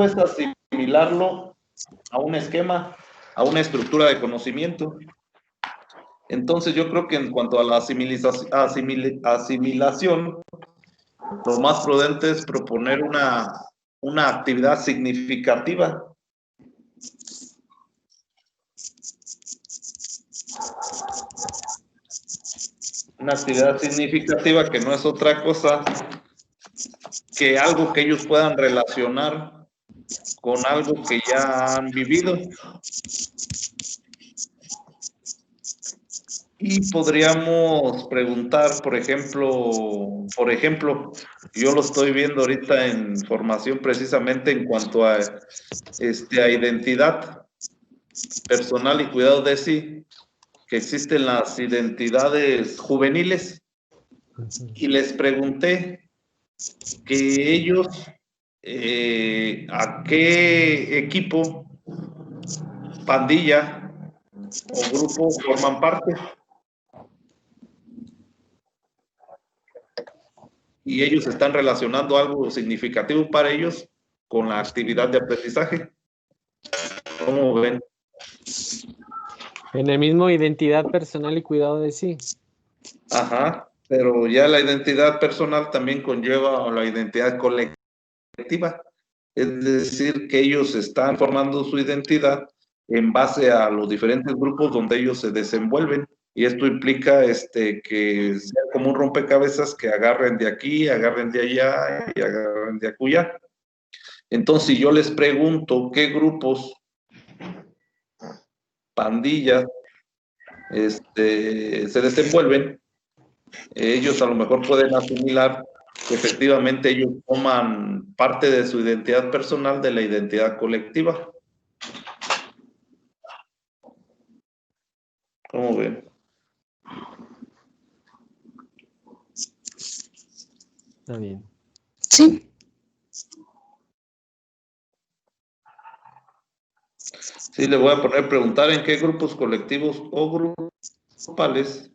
es asimilarlo a un esquema, a una estructura de conocimiento. Entonces yo creo que en cuanto a la asimilación, lo más prudente es proponer una actividad significativa. Una actividad significativa que no es otra cosa que algo que ellos puedan relacionar con algo que ya han vivido. Y podríamos preguntar, por ejemplo, yo lo estoy viendo ahorita en formación precisamente en cuanto a identidad personal y cuidado de sí, que existen las identidades juveniles, y les pregunté que ellos a qué equipo, pandilla o grupo forman parte. Y ellos están relacionando algo significativo para ellos con la actividad de aprendizaje. ¿Cómo ven? En el mismo identidad personal y cuidado de sí. Ajá, pero ya la identidad personal también conlleva la identidad colectiva. Es decir, que ellos están formando su identidad en base a los diferentes grupos donde ellos se desenvuelven. Y esto implica que sea como un rompecabezas, que agarren de aquí, agarren de allá y agarren de acullá. Entonces, si yo les pregunto qué grupos, pandillas, se desenvuelven, ellos a lo mejor pueden asimilar que efectivamente ellos toman parte de su identidad personal de la identidad colectiva. ¿Cómo ven? Está bien. Sí. Sí, le voy a poner preguntar en qué grupos colectivos o grupales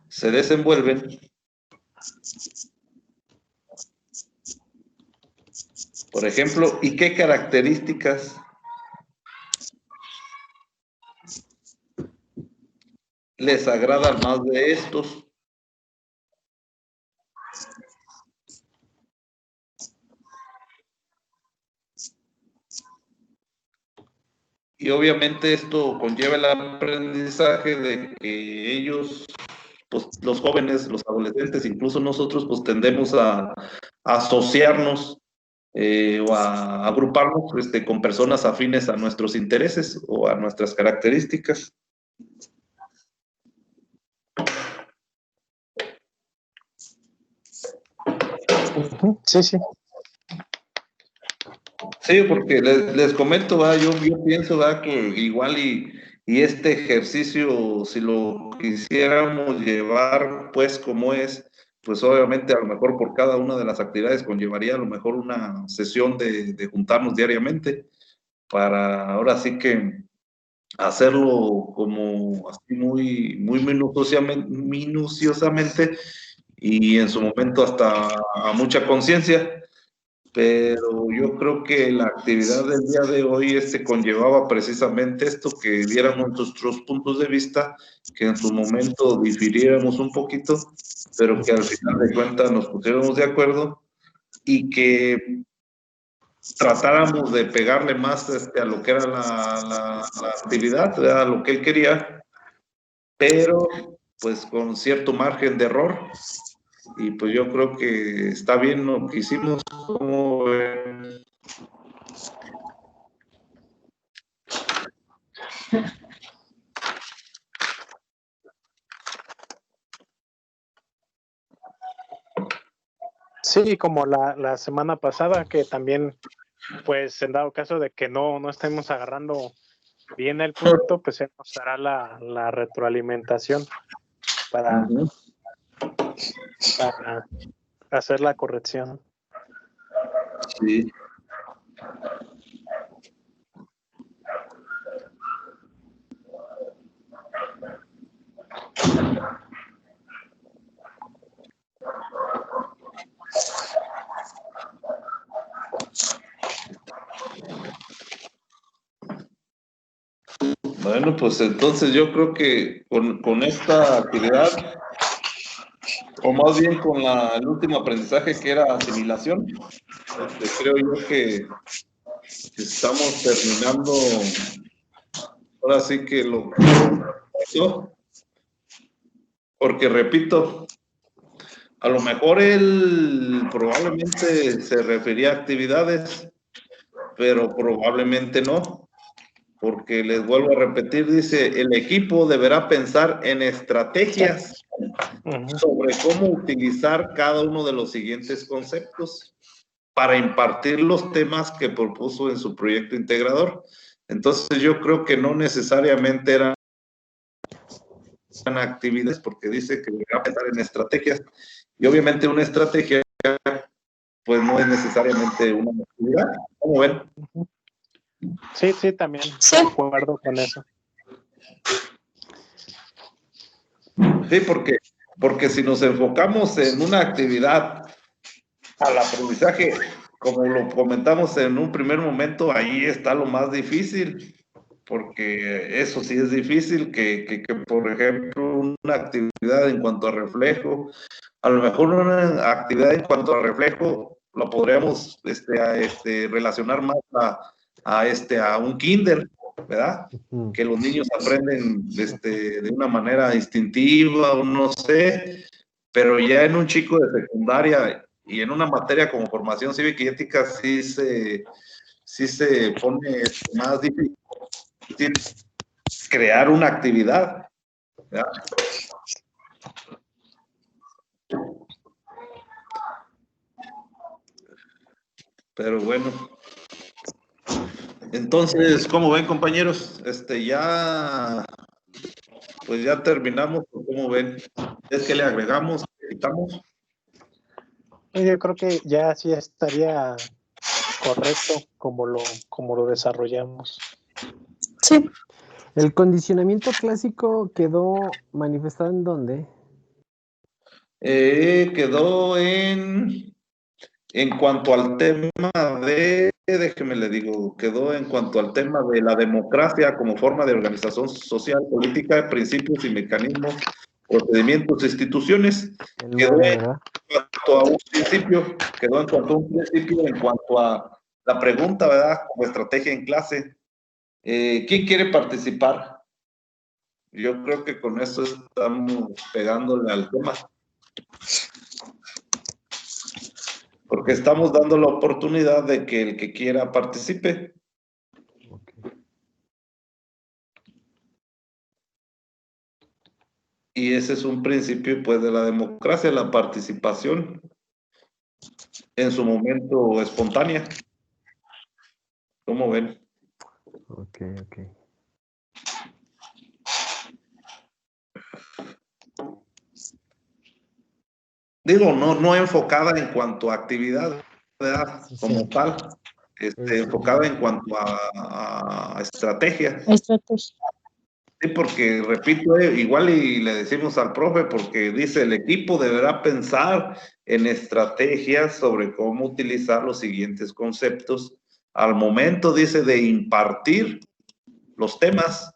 se desenvuelven. Por ejemplo, ¿y qué características les agradan más de estos? Y obviamente esto conlleva el aprendizaje de que ellos, pues los jóvenes, los adolescentes, incluso nosotros, pues tendemos a asociarnos o a agruparnos con personas afines a nuestros intereses o a nuestras características. Sí, sí. Sí, porque les comento, yo pienso que igual y este ejercicio, si lo quisiéramos llevar pues como es, pues obviamente a lo mejor por cada una de las actividades conllevaría a lo mejor una sesión de juntarnos diariamente para ahora sí que hacerlo como así muy minuciosamente y en su momento hasta a mucha conciencia. pero yo creo que la actividad del día de hoy conllevaba precisamente esto, que diéramos nuestros puntos de vista, que en su momento difiriéramos un poquito, pero que al final de cuentas nos pusiéramos de acuerdo y que tratáramos de pegarle más a lo que era la actividad, ¿verdad? A lo que él quería, pero pues con cierto margen de error. Y pues yo creo que está bien lo que hicimos. Como Sí, como la semana pasada, que también, pues en dado caso de que no estemos agarrando bien el punto, pues se nos dará la retroalimentación para hacer la corrección. Sí. Bueno, pues entonces yo creo que con esta actividad, o más bien con el último aprendizaje que era asimilación, creo yo que estamos terminando, ahora sí que lo porque repito, a lo mejor él probablemente se refería a actividades, pero probablemente no, porque les vuelvo a repetir, dice, el equipo deberá pensar en estrategias sobre cómo utilizar cada uno de los siguientes conceptos para impartir los temas que propuso en su proyecto integrador. Entonces yo creo que no necesariamente eran actividades, porque dice que deberá pensar en estrategias, y obviamente una estrategia pues no es necesariamente una actividad. ¿Cómo ven? Sí, también de acuerdo con eso. Sí, porque si nos enfocamos en una actividad al aprendizaje, como lo comentamos en un primer momento, ahí está lo más difícil, porque eso sí es difícil, que por ejemplo, una actividad en cuanto a reflejo, a lo mejor una actividad en cuanto a reflejo lo podríamos relacionar más a un kinder, ¿verdad? Que los niños aprenden de una manera instintiva o no sé, pero ya en un chico de secundaria y en una materia como formación cívica y ética sí se pone más difícil crear una actividad, ¿verdad? Pero bueno, entonces, ¿cómo ven, compañeros? Pues ya terminamos, ¿cómo ven? ¿Es que le agregamos, le quitamos? Yo creo que ya sí estaría correcto como lo desarrollamos. Sí. ¿El condicionamiento clásico quedó manifestado en dónde? Quedó en cuanto al tema déjeme le digo, quedó en cuanto al tema de la democracia como forma de organización social, política, principios y mecanismos, procedimientos, instituciones. Quedó en cuanto a un principio, en cuanto a la pregunta, ¿verdad? Como estrategia en clase. ¿Quién quiere participar? Yo creo que con eso estamos pegándole al tema. Porque estamos dando la oportunidad de que el que quiera participe. Y ese es un principio, pues, de la democracia, la participación en su momento espontánea. ¿Cómo ven? Ok. Digo, no enfocada en cuanto a actividad, ¿verdad? Como tal, enfocada en cuanto a estrategia. Estrategia. Sí, porque repito, igual y le decimos al profe, porque dice el equipo deberá pensar en estrategias sobre cómo utilizar los siguientes conceptos al momento, dice, de impartir los temas.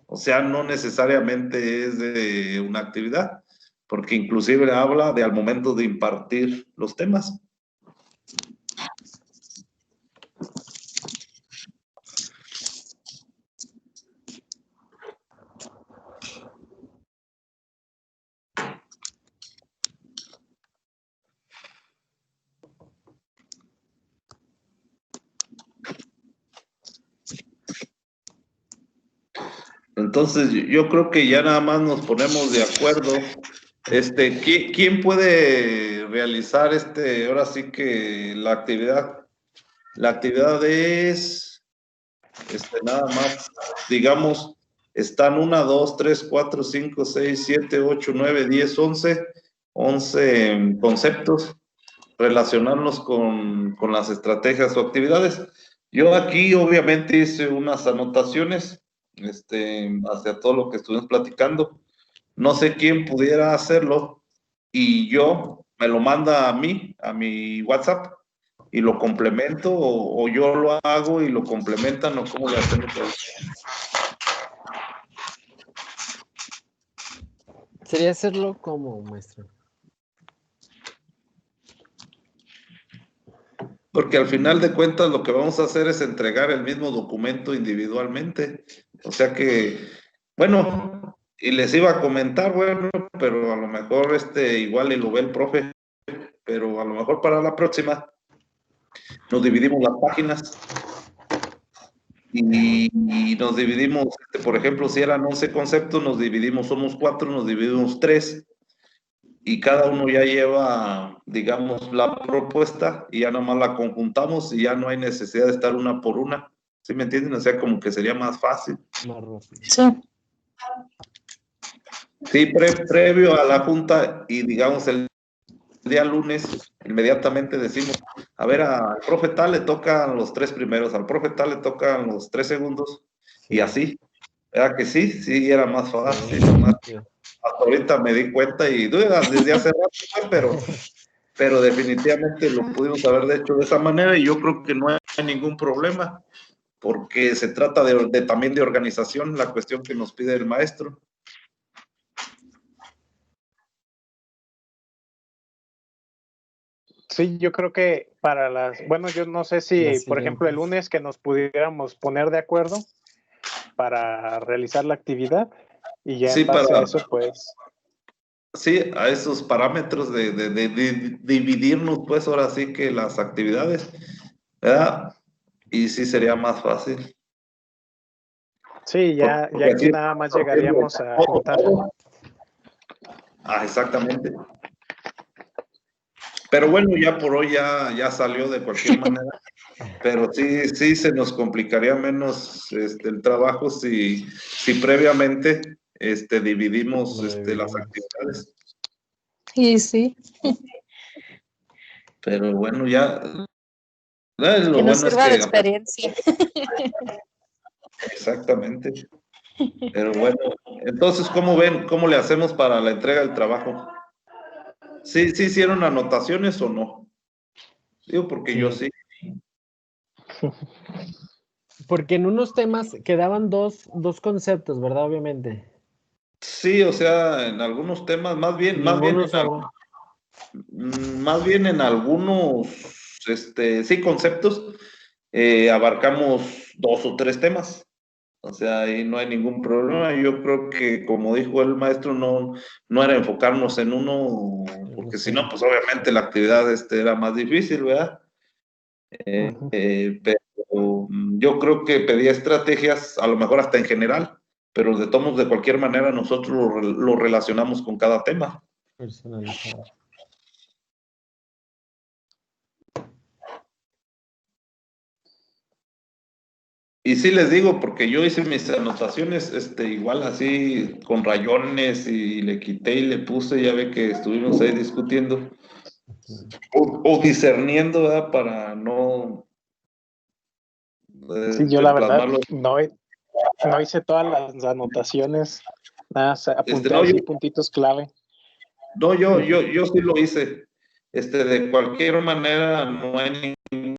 O sea, no necesariamente es de una actividad, porque inclusive habla de al momento de impartir los temas. Entonces, yo creo que ya nada más nos ponemos de acuerdo. ¿Quién puede realizar ahora sí que la actividad? La actividad es, nada más, digamos, están 1, 2, 3, 4, 5, 6, 7, 8, 9, 10, 11 conceptos, relacionarlos con las estrategias o actividades. Yo aquí obviamente hice unas anotaciones, hacia todo lo que estuvimos platicando. No sé quién pudiera hacerlo y yo me lo manda a mí, a mi WhatsApp, y lo complemento, o yo lo hago y lo complementan, o cómo le hacemos. Sería hacerlo como, maestro. Porque al final de cuentas lo que vamos a hacer es entregar el mismo documento individualmente. O sea que, bueno, y les iba a comentar, bueno, pero a lo mejor igual y lo ve el profe, pero a lo mejor para la próxima nos dividimos las páginas y nos dividimos, por ejemplo, si eran 11 conceptos, nos dividimos, somos 4, nos dividimos 3 y cada uno ya lleva, digamos, la propuesta y ya nomás la conjuntamos y ya no hay necesidad de estar una por una. ¿Sí me entienden? O sea, como que sería más fácil. Más rápido. Sí. Sí, previo a la junta y digamos el día lunes, inmediatamente decimos, a ver, al profe tal le tocan los 3 primeros, al profe tal le tocan los 3 segundos, y así. ¿Verdad que sí? Sí, era más fácil. Hasta ahorita me di cuenta y desde hace rato, pero definitivamente lo pudimos haber hecho de esa manera y yo creo que no hay ningún problema, porque se trata también de organización, la cuestión que nos pide el maestro. Sí, yo creo que bueno, yo no sé si, por ejemplo, el lunes que nos pudiéramos poner de acuerdo para realizar la actividad y ya sí, en base a eso, pues. Sí, a esos parámetros de dividirnos, pues ahora sí que las actividades, ¿verdad? Y sí sería más fácil. Sí, ya aquí nada más llegaríamos a juntar. Exactamente. Pero bueno, ya por hoy ya salió de cualquier manera. Pero sí se nos complicaría menos el trabajo si previamente dividimos las actividades. Y sí. Pero bueno, ya lo Que nos bueno es sirva de que experiencia. exactamente. Pero bueno, entonces, ¿cómo ven? ¿Cómo le hacemos para la entrega del trabajo? ¿Sí hicieron anotaciones o no? Digo, porque yo sí. Porque en unos temas quedaban dos conceptos, ¿verdad? Obviamente. Sí, o sea, en algunos temas, más bien en algunos, sí, conceptos, abarcamos 2 o 3 temas. O sea, ahí no hay ningún problema. Yo creo que, como dijo el maestro, no era enfocarnos en uno, porque si no, pues obviamente la actividad era más difícil, ¿verdad? Pero yo creo que pedía estrategias, a lo mejor hasta en general, pero de todos, de cualquier manera, nosotros lo relacionamos con cada tema. Personalizado. Y sí les digo, porque yo hice mis anotaciones, igual así, con rayones, y le quité y le puse, ya ve que estuvimos ahí discutiendo, o discerniendo, ¿verdad? Para no Sí, yo la verdad plasmarlo. No hice todas las anotaciones, nada, apunté no, así puntitos clave. No, yo sí lo hice. De cualquier manera, no hay ningún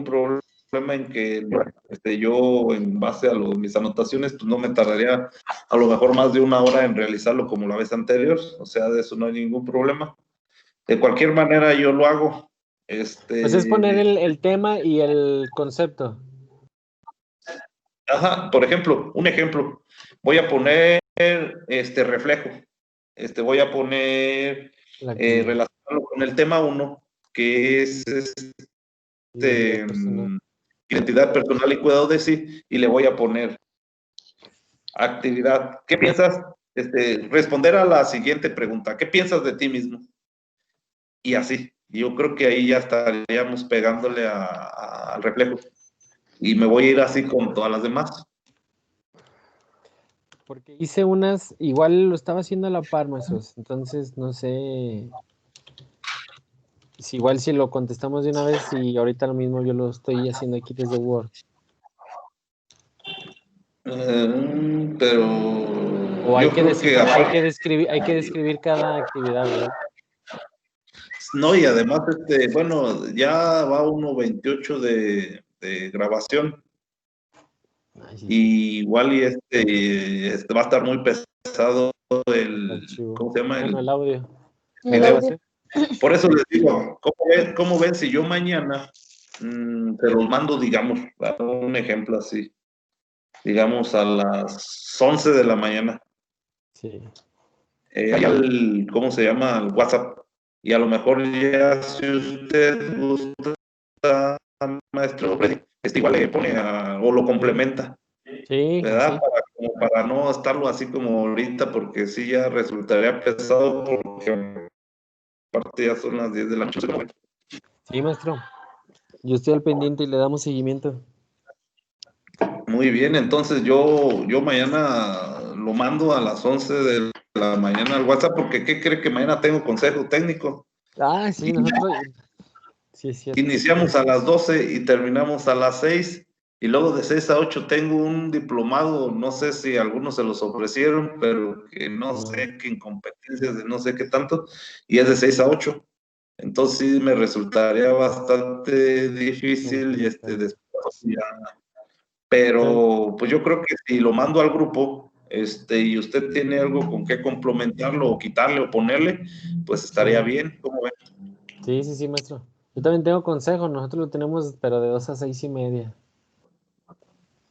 problema en que yo, en base a mis anotaciones, pues no me tardaría a lo mejor más de 1 hora en realizarlo como la vez anterior. O sea, de eso no hay ningún problema. De cualquier manera, yo lo hago. Pues es poner el tema y el concepto. Ajá, por ejemplo, un ejemplo. Voy a poner reflejo. Voy a poner relacionarlo con el tema 1, que es identidad personal y cuidado de sí, y le voy a poner actividad. ¿Qué piensas? Responder a la siguiente pregunta. ¿Qué piensas de ti mismo? Y así. Yo creo que ahí ya estaríamos pegándole al reflejo. Y me voy a ir así con todas las demás. Porque hice unas, igual lo estaba haciendo a la par, maestros, entonces no sé si igual si lo contestamos de una vez y ahorita lo mismo yo lo estoy haciendo aquí desde Word. Pero o hay yo que creo que hay que describir cada actividad, ¿verdad? No, y además, bueno, ya va 1:28 de grabación. Ay, sí, Y igual va a estar muy pesado ¿cómo se llama? Bueno, el audio. Video. Por eso les digo, ¿cómo ven si yo mañana te los mando, digamos, un ejemplo así, digamos a las 11 de la mañana? Sí. Hay ¿cómo se llama? El WhatsApp. Y a lo mejor ya si usted gusta, maestro Freddy, igual le pone o lo complementa, Sí, ¿verdad? sí. Como para no estarlo así como ahorita, porque sí ya resultaría pesado, porque aparte ya son las 10 de la noche. Sí, maestro. Yo estoy al pendiente y le damos seguimiento. Muy bien, entonces yo mañana lo mando a las 11 de la mañana al WhatsApp, porque ¿qué cree que mañana tengo consejo técnico? Ah, sí, nosotros. Sí, es cierto. Iniciamos a las 12 y terminamos a las 6, y luego de 6 a 8 tengo un diplomado, no sé si algunos se los ofrecieron, pero que no sé, que en competencias de no sé qué tanto, y es de 6 a 8. Entonces sí me resultaría bastante difícil y después ya. Pero pues yo creo que si lo mando al grupo, y usted tiene algo con qué complementarlo o quitarle o ponerle, pues estaría bien. ¿Cómo ven? Sí, sí, sí, maestro. Yo también tengo consejo, nosotros lo tenemos, pero de 2 a 6:30.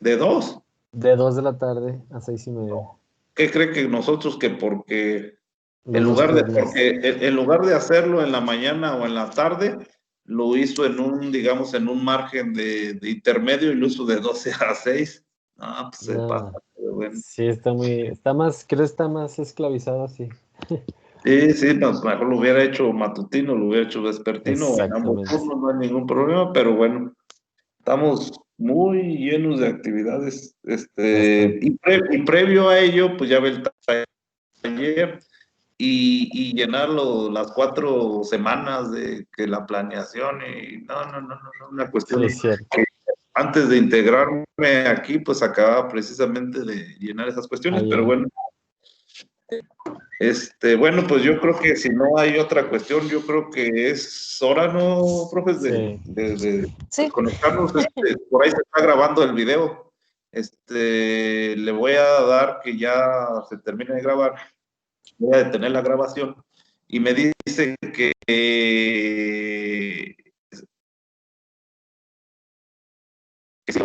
¿De 2? De 2 de la tarde a 6:30. ¿Qué cree que nosotros que porque Vemos piernas. en lugar de hacerlo en la mañana o en la tarde, lo hizo digamos, en un margen de intermedio y lo hizo de 12 a 6? Ah, pues se pasa, pero bueno. Sí, creo que está más esclavizado así. Sí, pues mejor lo hubiera hecho matutino, lo hubiera hecho vespertino, o en ambos Exactamente. turnos, no hay ningún problema, pero bueno, estamos muy llenos de actividades, y previo a ello, pues ya ve el taller y llenarlo las 4 semanas de que la planeación y no, una cuestión Sí, es cierto. que antes de integrarme aquí, pues acababa precisamente de llenar esas cuestiones, pero bueno. Bueno, pues yo creo que si no hay otra cuestión, yo creo que es hora, ¿no, profes? De Sí. conectarnos. Por ahí se está grabando el video. Le voy a dar que ya se termine de grabar. Voy a detener la grabación y me dice que sí,